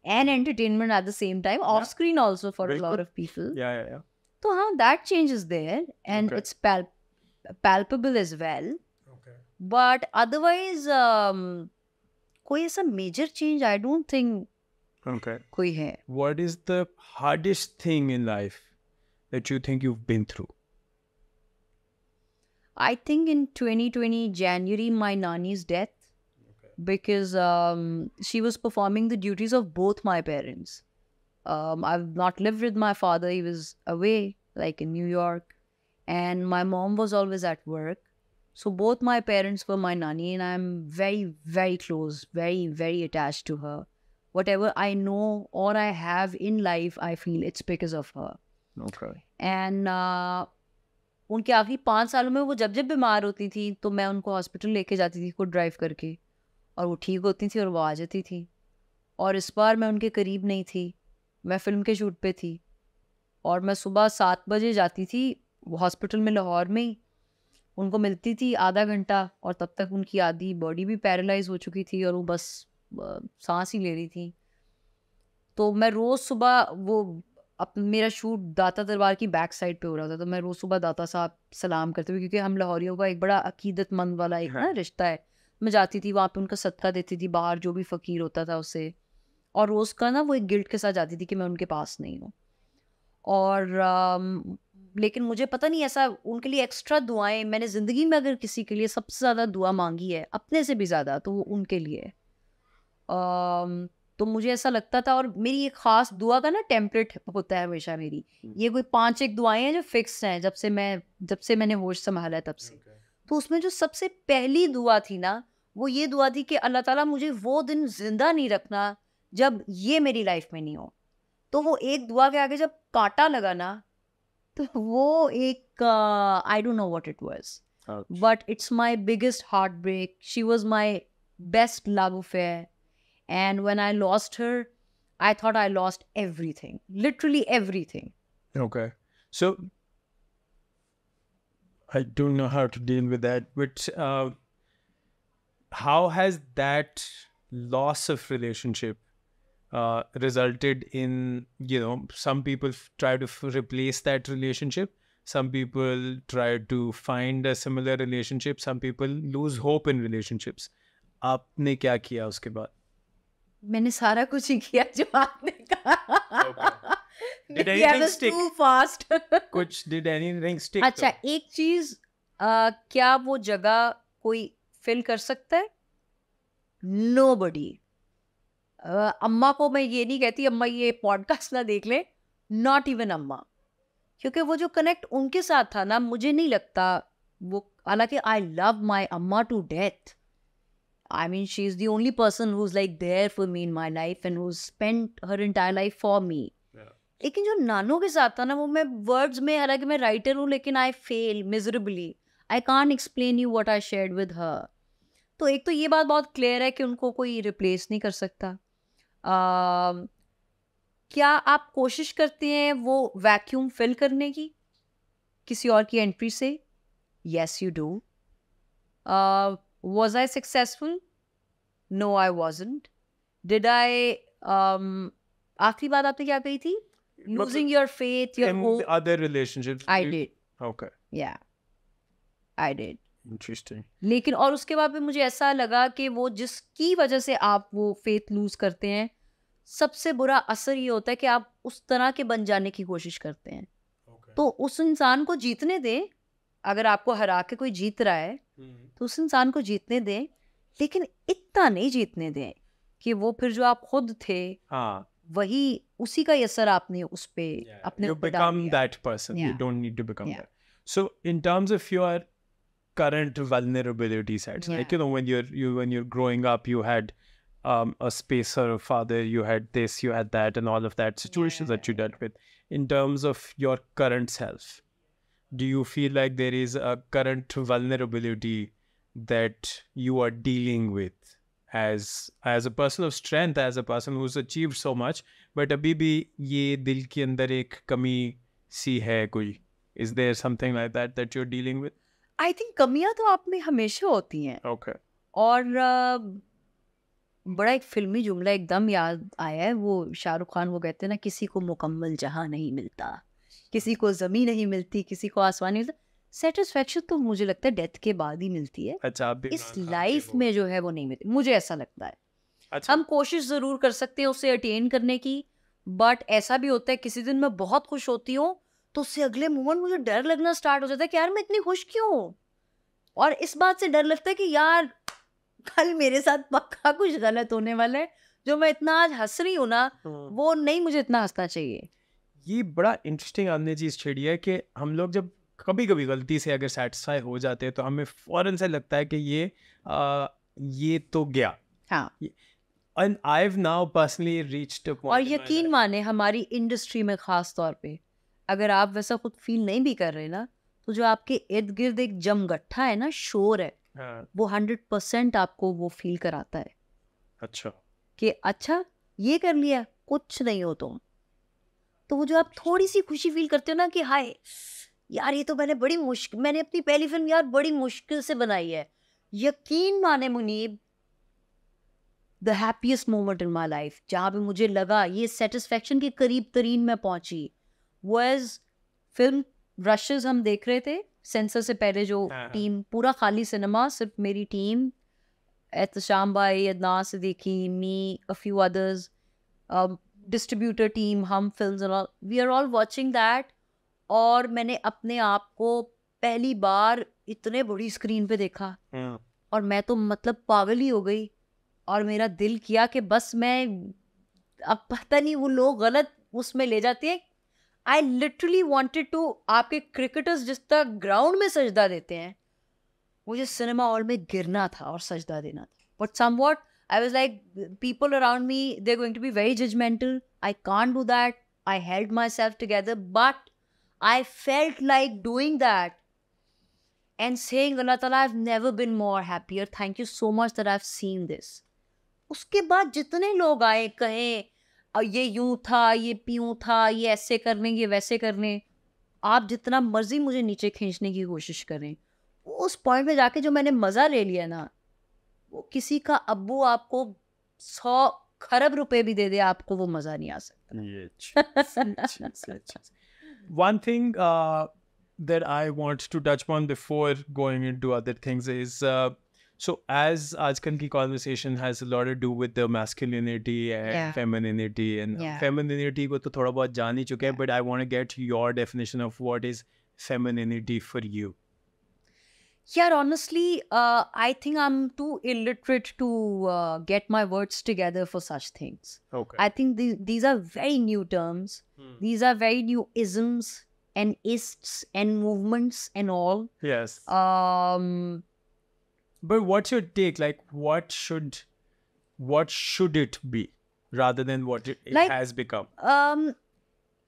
[SPEAKER 1] and entertainment at the same time, off screen also for a lot of people.
[SPEAKER 2] Yeah.
[SPEAKER 1] So how that change is there, and it's palpable as well.
[SPEAKER 2] Okay.
[SPEAKER 1] But otherwise, कोई ऐसा major change I don't think कोई है.
[SPEAKER 2] What is the hardest thing in life that you think you've been through?
[SPEAKER 1] I think in 2020 January, my nanny's death. Because she was performing the duties of both my parents. I've not lived with my father. He was away, like in New York. And my mom was always at work. So both my parents were my nanny. And I'm very, very close, very, very attached to her. Whatever I know or I have in life, I feel it's because of her.
[SPEAKER 2] Okay.
[SPEAKER 1] And उनके आखिरी 5 सालों में वो जब बीमार होती थी तो मैं उनको हॉस्पिटल लेके जाती थी खुद ड्राइव करके. और वो ठीक होती थी और वो आ जाती थी. और इस बार मैं उनके करीब नहीं थी. मैं फ़िल्म के शूट पे थी और मैं सुबह 7 बजे जाती थी हॉस्पिटल में लाहौर में ही. उनको मिलती थी आधा घंटा और तब तक उनकी आधी बॉडी भी पैरालाइज हो चुकी थी और वो बस सांस ही ले रही थी. तो मैं रोज़ सुबह मेरा शूट दाता दरबार की बैक साइड पे हो रहा था. तो मैं रोज़ सुबह दाता साहब सलाम करते हुए, क्योंकि हम लाहौरियों का एक बड़ा अकीदतमंद वाला एक ना रिश्ता है. मैं जाती थी वहाँ पे उनका सदका देती थी बाहर जो भी फ़कीर होता था उसे. और रोज़ का ना वो एक गिल्ट के साथ जाती थी कि मैं उनके पास नहीं हूँ. और लेकिन मुझे पता नहीं ऐसा उनके लिए एक्स्ट्रा दुआएं मैंने ज़िंदगी में अगर किसी के लिए सबसे ज़्यादा दुआ मांगी है अपने से भी ज़्यादा तो वो उनके लिए. तो मुझे ऐसा लगता था. और मेरी एक ख़ास दुआ का ना टेम्पलेट होता है हमेशा मेरी. ये कोई 5-1 दुआएं हैं जो फिक्स हैं जब से मैंने होश संभाला है तब से. तो उसमें जो सबसे पहली दुआ थी ना वो ये दुआ थी कि अल्लाह ताला मुझे वो दिन जिंदा नहीं रखना जब ये मेरी लाइफ में नहीं हो. तो वो एक दुआ के आगे जब कांटा लगा ना तो वो एक I don't know what it was, but it's my biggest heartbreak. She was my best love affair and when I lost her I thought I lost everything, literally everything.
[SPEAKER 2] Okay. So I don't know how to deal with that, but how has that loss of relationship resulted in, some people try to replace that relationship, some people try to find a similar relationship, some people lose hope in relationships. आपने क्या किया उसके बाद?
[SPEAKER 1] मैंने सारा कुछ ही किया जो आपने कहा.
[SPEAKER 2] Did anything stick?
[SPEAKER 1] Too fast.
[SPEAKER 2] Did anything stick?
[SPEAKER 1] अच्छा, एक चीज क्या वो जगह कोई फिल कर सकता है? Nobody. अम्मा को मैं ये नहीं कहती अम्मा ये पॉडकास्ट ना देख ले, नॉट इवन अम्मा. क्योंकि वो जो कनेक्ट उनके साथ था ना मुझे नहीं लगता वो, हालांकि आई लव माई अम्मा to death. I mean, she's the only person who's like there for me in my life and who's spent her entire life for me. लेकिन जो नानों के साथ था ना वो मैं वर्ड्स में, हालांकि मैं राइटर हूँ लेकिन I fail miserably. I can't explain you what I shared with her. तो एक तो ये बात बहुत क्लियर है कि उनको कोई रिप्लेस नहीं कर सकता. क्या आप कोशिश करते हैं वो वैक्यूम फिल करने की किसी और की एंट्री से? Yes you do. Was I successful? No, I wasn't. Did I आखिरी बात आपने क्या कही थी? Losing your faith, your hope.
[SPEAKER 2] Other relationships.
[SPEAKER 1] I did.
[SPEAKER 2] Okay.
[SPEAKER 1] Yeah. I did.
[SPEAKER 2] Interesting.
[SPEAKER 1] लेकिन और उसके बाद भी मुझे ऐसा लगा कि वो जिसकी वजह से आप वो फेथ लूज करते हैं, सबसे बुरा असर ये होता है कि आप उस तरह के बन जाने की कोशिश करते हैं. तो उस इंसान को जीतने दें. अगर आपको हरा के कोई जीत रहा है तो उस इंसान को जीतने दें, लेकिन इतना नहीं जीतने दें कि वो फिर जो आप खुद थे वही उसी का असर आपने उस पे अपने
[SPEAKER 2] you become that person. You don't need to become that. So in terms of your current vulnerability sides, like when you're growing up, you had a spacer, a father, you had this, you had that, and all of that situations that you dealt with. In terms of your current self, do you feel like there is a current vulnerability that you are dealing with as a person of strength, as a person who's achieved so much, but अभी भी ये दिल के अंदर एक कमी सी है कोई? Is there something like that you're dealing with?
[SPEAKER 1] I think कमियां तो आप में हमेशा होती हैं.
[SPEAKER 2] Okay.
[SPEAKER 1] और बड़ा एक फिल्मी जुमला एकदम याद आया है, वो शाहरुख खान वो कहते हैं ना, किसी को मुकम्मल जहां नहीं मिलता, किसी को जमीन नहीं मिलती, किसी को आसमान नहीं मिलता. सेटिस्फेक्शन तो मुझे लगता है डेथ के बाद ही मिलती है.
[SPEAKER 2] अच्छा, आप भी
[SPEAKER 1] इस लाइफ में जो है वो नहीं मिलती, मुझे ऐसा लगता है.
[SPEAKER 2] अच्छा.
[SPEAKER 1] हम कोशिश जरूर कर सकते हैं उसे अटेन करने की, बट ऐसा भी होता है किसी दिन मैं बहुत खुश होती हूँ तो उससे अगले मोमेंट मुझे डर लगना स्टार्ट हो जाता है कि यार मैं इतनी खुश क्यों हूँ. और इस बात से डर लगता है कि यार कल मेरे साथ पक्का कुछ गलत होने वाला है. जो मैं इतना आज हंस रही हूँ ना, वो नहीं मुझे इतना हंसना चाहिए.
[SPEAKER 2] ये बड़ा इंटरेस्टिंग आपने चीज़ छेड़ी है कि हम लोग जब कभी कभी गलती से अगर सेटिस्फाई हो जाते हैं तो हमें फौरन से लगता है कि ये तो गया.
[SPEAKER 1] हाँ.
[SPEAKER 2] And I've now personally reached a point.
[SPEAKER 1] और यकीन माने हमारी इंडस्ट्री में खास तौर पे अगर आप वैसा खुद फील नहीं भी कर रहे ना, तो जो आपके इर्द गिर्द एक जमगट्ठा है ना, शोर है,
[SPEAKER 2] हाँ.
[SPEAKER 1] वो 100% आपको वो फील कराता है.
[SPEAKER 2] अच्छा.
[SPEAKER 1] कि अच्छा ये कर लिया, कुछ नहीं हो तुम. तो वो जो आप थोड़ी सी खुशी फील करते हो ना कि हाय यार ये तो मैंने अपनी पहली फिल्म यार बड़ी मुश्किल से बनाई है. यकीन माने Munib, the happiest moment in my life, जहाँ पे मुझे लगा ये सेटिस्फेक्शन के करीब तरीन मैं पहुंची, वाज फिल्म रशेस. हम देख रहे थे सेंसर से पहले, जो टीम पूरा खाली सिनेमा, सिर्फ मेरी team, Ehtesham bhai, Adnan Siddiqui, me, a few others, distributor team, Hum films, we are all watching that. और मैंने अपने आप को पहली बार इतने बड़ी स्क्रीन पे देखा और मैं तो मतलब पागल ही हो गई. और मेरा दिल किया कि बस मैं, अब पता नहीं वो लोग गलत उसमें ले जाते हैं. आई लिटरली वॉन्टेड टू, आपके क्रिकेटर्स जिस तरह ग्राउंड में सजदा देते हैं, मुझे सिनेमा हॉल में गिरना था और सजदा देना था. But somewhat I was like, people around me they are going to be very judgemental, I can't do that. I held myself together, but I felt like doing that and saying, Allah Ta'ala, I've never been more happier. Thank you so much that I've seen this. उसके बाद जितने लोग आए कहें ये यूं था, ये प्यूं था, ये ऐसे करने, ये वैसे करने, आप जितना मर्जी मुझे नीचे खींचने की कोशिश करें, उस पॉइंट में जाके जो मैंने मज़ा ले लिया ना, वो किसी का अब्बू आपको 100 खरब रुपए भी दे दे, आपको वो मज़ा नहीं आ सकता.
[SPEAKER 2] One thing that I want to touch upon before going into other things is, so as आजकल की conversation has a lot to do with the masculinity and femininity, and femininity को तो थोड़ा बहुत जान ही चुके हैं, but I want to get your definition of what is femininity for you.
[SPEAKER 1] Yeah, honestly, I think I'm too illiterate to get my words together for such things.
[SPEAKER 2] Okay.
[SPEAKER 1] I think these are very new terms. These are very new isms and ists and movements and all.
[SPEAKER 2] Yes. But what's your take? Like, what should it be rather than what it has become?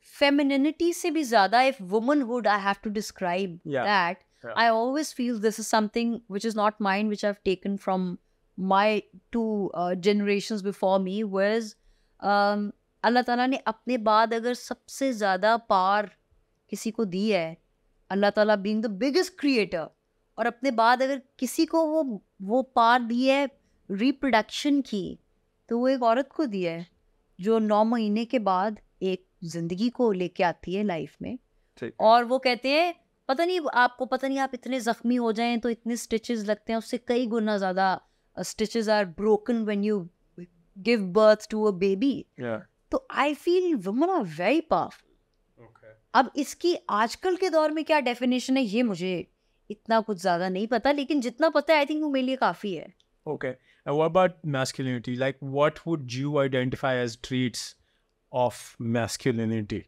[SPEAKER 1] Femininity se bhi zyada, if womanhood I have to describe that, I always feel this is something which is not mine, which I've taken from my two generations before me, whereas Allah Ta'ala ने अपने बाद अगर सबसे ज़्यादा पार किसी को दी है, अल्लाह ताला being the biggest creator, और अपने बाद अगर किसी को वो पार दी है रिप्रोडक्शन की, तो वो एक औरत को दी है जो 9 महीने के बाद एक जिंदगी को लेके आती है लाइफ में. और वो कहते हैं पता नहीं आप इतने जख्मी हो जाएं तो इतने स्टिचेस लगते हैं, उससे कई गुना ज़्यादा stitches are broken when you give birth to a baby. तो I feel women are very powerful. अब इसकी आजकल के दौर में क्या डेफिनेशन है, ये मुझे इतना कुछ ज़्यादा नहीं पता, लेकिन जितना पता है आई थिंक वो मेरे लिए काफ़ी है.
[SPEAKER 2] Okay. And what about masculinity? Like, what would you identify as traits of masculinity?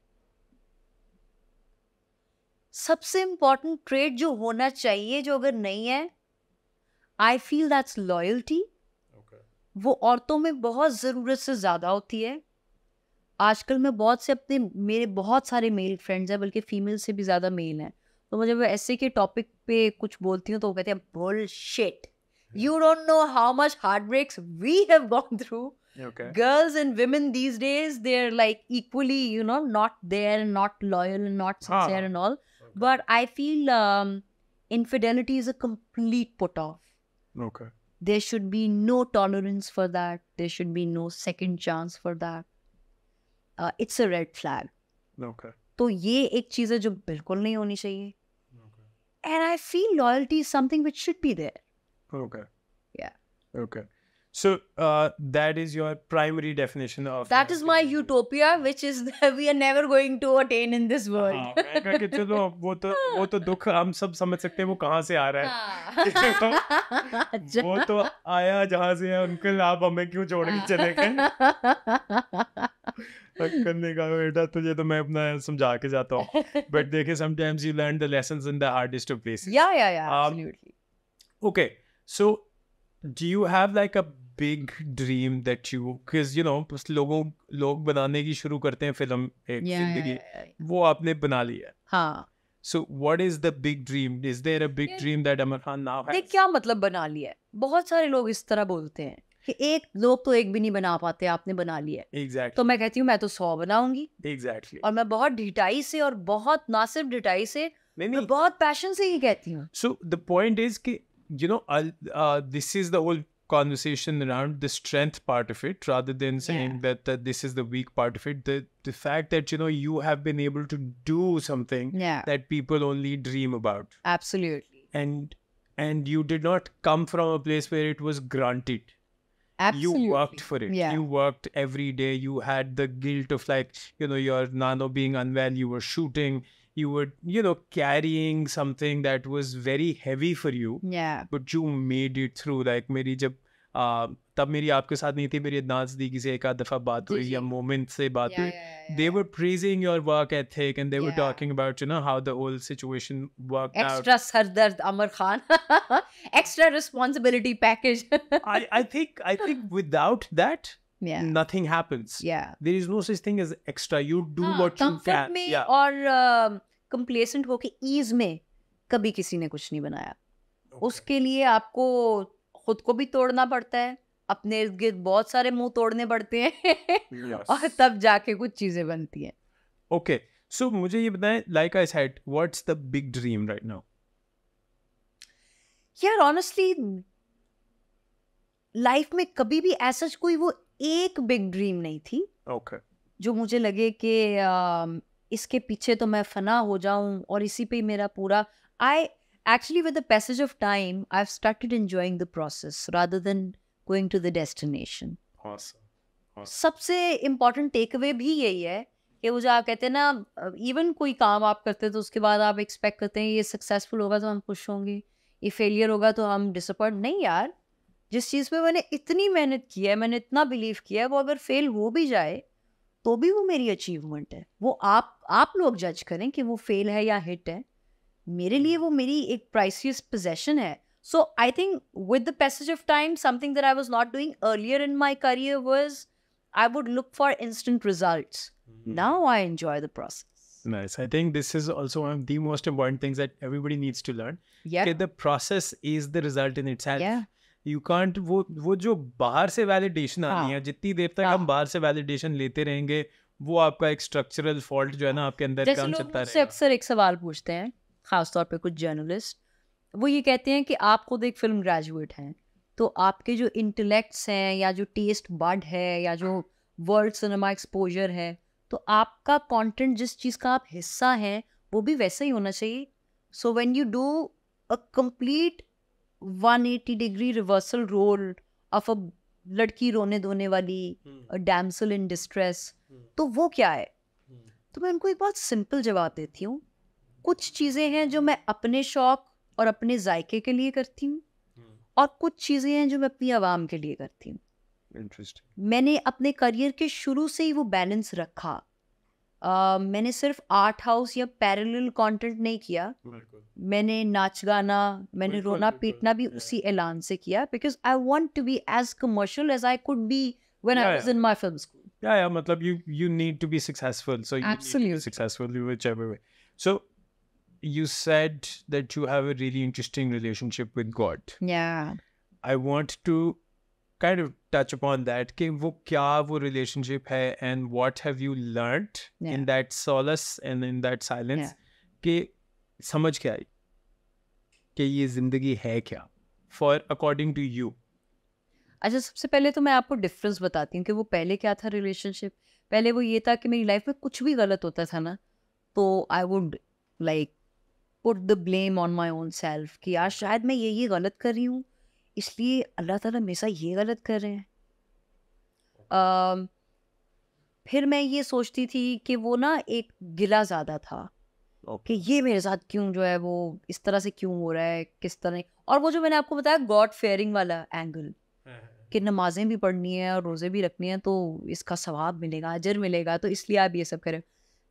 [SPEAKER 1] सबसे इम्पोर्टेंट ट्रेट जो होना चाहिए, जो अगर नहीं है, आई फील दैट्स लॉयल्टी. वो औरतों में बहुत ज़रूरत से ज़्यादा होती है. आजकल मैं मेरे बहुत सारे मेल फ्रेंड्स हैं, बल्कि फीमेल से भी ज़्यादा मेल हैं, तो मुझे वो ऐसे के टॉपिक पे कुछ बोलती हूँ तो वो कहते हैं bullshit. You don't know how much heartbreaks we have gone through.
[SPEAKER 2] Okay.
[SPEAKER 1] Girls and women these days, they're like equally, not there and not loyal and not sincere and all.
[SPEAKER 2] Okay.
[SPEAKER 1] But I feel infidelity is a complete put off.
[SPEAKER 2] Okay.
[SPEAKER 1] There should be no tolerance for that. There should be no second chance for that. It's a red flag.
[SPEAKER 2] Okay.
[SPEAKER 1] तो ये एक चीज़ है जो बिल्कुल नहीं होनी चाहिए. And I feel loyalty is something which should be there.
[SPEAKER 2] Okay.
[SPEAKER 1] Yeah.
[SPEAKER 2] Okay. So that is your primary definition of.
[SPEAKER 1] That is my utopia, which is we are never going to attain in this world.
[SPEAKER 2] हाँ, मैं कहा कि चलो वो तो दुख हम सब समझ सकते हैं वो कहाँ से आ रहा है. वो तो आया जहाँ से है. अंकल आप हमें क्यों छोड़ के चले गए? करने का बेटा तुझे तो मैं अपना समझा के जाता हूँ. But देखिए sometimes you learn the lessons in the hardest of places.
[SPEAKER 1] Yeah, absolutely.
[SPEAKER 2] Okay, so do you have like a big dream that you, because बस लोग बनाने की शुरू करते हैं फिल्म एक जिंदगी, वो आपने बना लिया.
[SPEAKER 1] हाँ.
[SPEAKER 2] So what is the big dream? Is there a big dream that Amar Khan now has?
[SPEAKER 1] देख क्या मतलब बना लिया है. बहुत सारे लोग इस तरह बोलते हैं कि लोग तो एक भी नहीं बना पाते, आपने बना लिया है.
[SPEAKER 2] Exactly.
[SPEAKER 1] तो मैं कहती हूँ मैं तो 100 बनाऊंगी.
[SPEAKER 2] Exactly.
[SPEAKER 1] और मैं बहुत ढिठाई से और बहुत ना सिर्फ ढिठाई से, मैं बहुत पैशन से ही कहती हूँ.
[SPEAKER 2] So the point is कि this is the whole conversation around the strength part of it, rather than saying that this is the weak part of it. The fact that you have been able to do something that people only dream about.
[SPEAKER 1] Absolutely.
[SPEAKER 2] And you did not come from a place where it was granted.
[SPEAKER 1] Absolutely.
[SPEAKER 2] You worked for it. You worked every day. You had the guilt of your nano being unwell. You were shooting. You were, carrying something that was very heavy for you.
[SPEAKER 1] Yeah.
[SPEAKER 2] But you made it through. Like मेरी जब तब मेरी आपके साथ नहीं थी, मेरी नज़दीकी से एक आध दफ़ा बात हुई या मोमेंट से बात हुई. They were praising your work ethic and they were talking about how the whole situation worked out.
[SPEAKER 1] Extra sardard Amar Khan. Extra responsibility package.
[SPEAKER 2] I think without that, nothing happens. There is no such thing as extra. You do what you can.
[SPEAKER 1] में और complacent होके ease में कभी किसी ने कुछ नहीं बनाया. उसके लिए आपको खुद को भी तोड़ना पड़ता है, अपने इर्द गिर्द बहुत सारे मुंह तोड़ने पड़ते हैं और तब जाके कुछ चीजें बनती हैं.
[SPEAKER 2] Okay, so मुझे ये बताएं, like I said, what's the big dream right now?
[SPEAKER 1] यार honestly लाइफ में कभी भी ऐसा कोई वो एक बिग ड्रीम नहीं थी.
[SPEAKER 2] Okay.
[SPEAKER 1] जो मुझे लगे कि इसके पीछे तो मैं फना हो जाऊं और इसी पे मेरा पूरा. Actually, with the passage of time, I've started enjoying the process rather than going to the destination.
[SPEAKER 2] Awesome.
[SPEAKER 1] सबसे important takeaway भी यही है कि वो जो आप कहते हैं ना, even कोई काम आप करते हैं तो उसके बाद आप expect करते हैं ये successful होगा तो हम खुश होंगे, ये failure होगा तो हम disappoint. नहीं यार, जिस चीज़ पे मैंने इतनी मेहनत की है, मैंने इतना believe किया है, वो अगर fail हो भी जाए तो भी वो मेरी achievement है. वो आप लोग judge करें कि वो fail है या hit है. मेरे लिए वो मेरी एक priceless possession है. So I think with the passage of time, something that I was not doing earlier in my career was I would look for instant results. Now I enjoy the process.
[SPEAKER 2] Nice. I think this is also one of the most important things that everybody needs to learn.
[SPEAKER 1] Yeah.
[SPEAKER 2] The process is the result in itself.
[SPEAKER 1] Yeah.
[SPEAKER 2] You can't वो जो बाहर से validation आनी है, जितनी देर तक हम बाहर से validation लेते रहेंगे, वो आपका एक structural fault जो है ना आपके अंदर काम चलता रहेगा.
[SPEAKER 1] जैसे लोग अक्सर एक सवाल पूछते हैं, खासतौर पे कुछ जर्नलिस्ट, वो ये कहते हैं कि आप खुद एक फिल्म ग्रेजुएट हैं, तो आपके जो इंटेलेक्ट्स हैं या जो टेस्ट बड है या जो वर्ल्ड सिनेमा एक्सपोजर है, तो आपका कंटेंट जिस चीज़ का आप हिस्सा हैं वो भी वैसा ही होना चाहिए. So when you do a complete 180 degree reversal role of a लड़की रोने धोने वाली, अ डैमसल इन डिस्ट्रेस, तो वो क्या है? तो मैं उनको एक बहुत सिंपल जवाब देती हूँ. कुछ चीज़ें हैं जो मैं अपने शौक और अपने जायके के लिए करती हूँ, और कुछ चीज़ें हैं जो मैं अपनी आवाम के लिए करती हूँ. मैंने अपने करियर के शुरू से ही वो बैलेंस रखा. मैंने सिर्फ आर्ट हाउस या पैरेलल कंटेंट नहीं किया. मैंने नाच गाना, मैंने रोना पीटना भी उसी ऐलान से किया, because I want to be as commercial as I could be when I was in my film school.
[SPEAKER 2] Yeah, मतलब you need to be successful, so you
[SPEAKER 1] Absolutely.
[SPEAKER 2] need to be successful whichever way. So you said that you have a really interesting relationship with God.
[SPEAKER 1] Yeah.
[SPEAKER 2] I want to kind of touch upon that. कि वो क्या वो relationship है, and what have you learned in that solace and in that silence? कि समझ क्या आई कि ये जिंदगी है क्या for according to you?
[SPEAKER 1] अच्छा, सबसे पहले तो मैं आपको डिफरेंस बताती हूँ कि वो पहले क्या था रिलेशनशिप। पहले वो ये था कि मेरी लाइफ में कुछ भी गलत होता था ना, तो I would like put the blame on my own self कि यार शायद मैं ये गलत कर रही हूँ, इसलिए अल्लाह ताला हमेशा ये गलत कर रहे हैं। फिर मैं ये सोचती थी कि वो ना एक गिला ज़्यादा था कि ये मेरे साथ क्यों जो है वो इस तरह से क्यों हो रहा है, किस तरह। और वो जो मैंने आपको बताया गॉड फेयरिंग वाला एंगल कि नमाजें भी पढ़नी है और रोज़े भी रखनी है, तो इसका सवाब मिलेगा, अजर मिलेगा, तो इसलिए आप ये सब करें।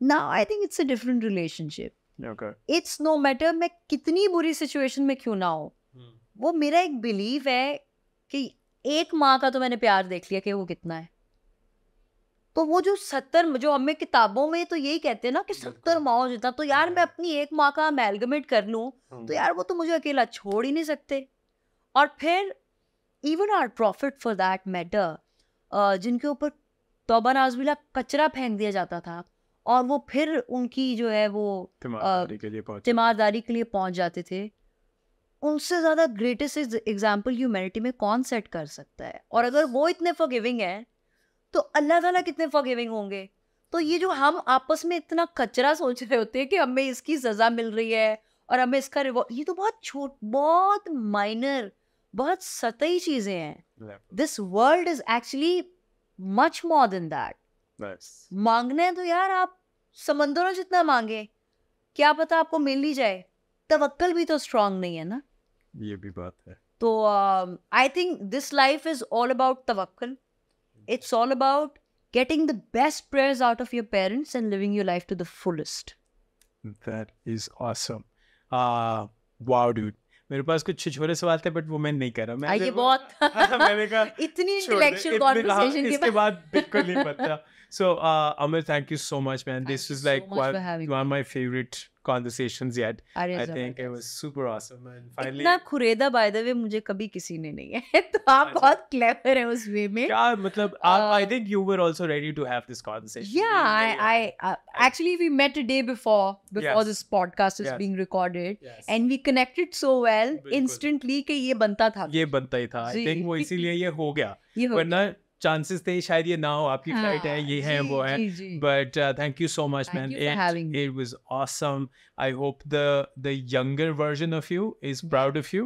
[SPEAKER 1] Now I think it's a different relationship. It's no matter मैं कितनी बुरी सिचुएशन में क्यों ना हो, वो मेरा एक बिलीव है कि एक माँ का तो मैंने प्यार देख लिया कि वो कितना है। तो वो जो 70 जो हमें किताबों में तो यही कहते हैं ना कि 70 माओ जितना, तो यार मैं अपनी एक माँ का अमेलगमेट कर लूं, तो यार वो तो मुझे अकेला छोड़ ही नहीं सकते। और फिर even our profit for that matter, जिनके ऊपर तौबा नाज़बिल्ला कचरा फेंक दिया जाता था और वो फिर उनकी जो है वो तीमारदारी के लिए पहुंच जाते थे, उनसे ज्यादा ग्रेटेस्ट एग्जाम्पल ह्यूमैनिटी में कौन सेट कर सकता है। और अगर वो इतने फॉरगिविंग है तो अल्लाह ताला कितने फॉरगिविंग होंगे। तो ये जो हम आपस में इतना कचरा सोच रहे होते हैं कि हमें इसकी सजा मिल रही है और हमें इसका रिवॉर्ड, ये तो बहुत माइनर, बहुत सतही चीजें हैं। This world is actually much more than that. मांगना है तो यार आप समंदरों जितना मांगे, क्या पता आपको मिल ही जाए। तवक्कल भी तो स्ट्रांग नहीं है ना,
[SPEAKER 2] ये भी बात है।
[SPEAKER 1] तो I think this life is all about तवक्कल। It's all about getting the best prayers out of your parents and living your life to the fullest.
[SPEAKER 2] That is awesome. Wow, dude. मेरे पास कुछ छोटे सवाल थे बट वो मैं नहीं कर रहा। मैं
[SPEAKER 1] ये बहुत
[SPEAKER 2] मैंने कहा
[SPEAKER 1] इतनी इंटेलेक्चुअल कॉन्वर्सेशन के
[SPEAKER 2] बाद बिल्कुल नहीं पता। So Amar, thank you so much, man. This was like one of my favorite conversations yet. I think it was super awesome. And finally,
[SPEAKER 1] इतना खुरेदा by the way मुझे कभी किसी ने नहीं है, तो आप बहुत clever हैं उस वे में।
[SPEAKER 2] क्या मतलब I think you were also ready to have this conversation.
[SPEAKER 1] Yeah, I actually we met a day before this podcast is being recorded, and we connected so well instantly कि ये बनता था।
[SPEAKER 2] ये बनता ही था। I think वो इसीलिए ये हो गया। वरना chances थे शायद ये ना हो, आपकी फ्लाइट है, ये है, वो है। But thank you so much, man. It was awesome. I hope the younger version of you is proud of you,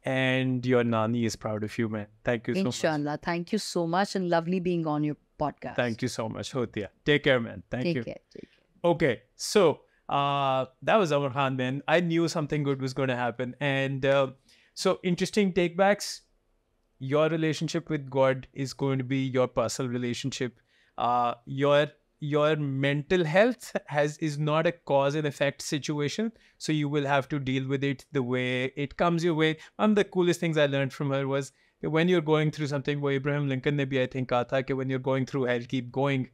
[SPEAKER 2] and your nani is proud of you, man. Thank you so much.
[SPEAKER 1] Inshallah. Thank you so much, and lovely being on your podcast.
[SPEAKER 2] Thank you so much, Hotia. Take care, man. Thank you.
[SPEAKER 1] Take care.
[SPEAKER 2] Okay, so that was Amar Khan, man. I knew something good was going to happen, and so interesting takebacks. Your relationship with God is going to be your personal relationship. Your mental health is not a cause and effect situation, so you will have to deal with it the way it comes your way. One of the coolest things I learned from her was when you're going through something, where Abraham Lincoln ne bhi I think kaha tha कि when you're going through hell, keep going,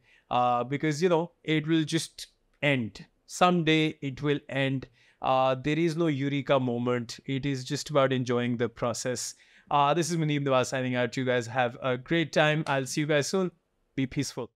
[SPEAKER 2] because you know it will just end. Someday it will end. There is no eureka moment. It is just about enjoying the process. This is Munib Nawaz signing out. You guys have a great time. I'll see you guys soon. Be peaceful.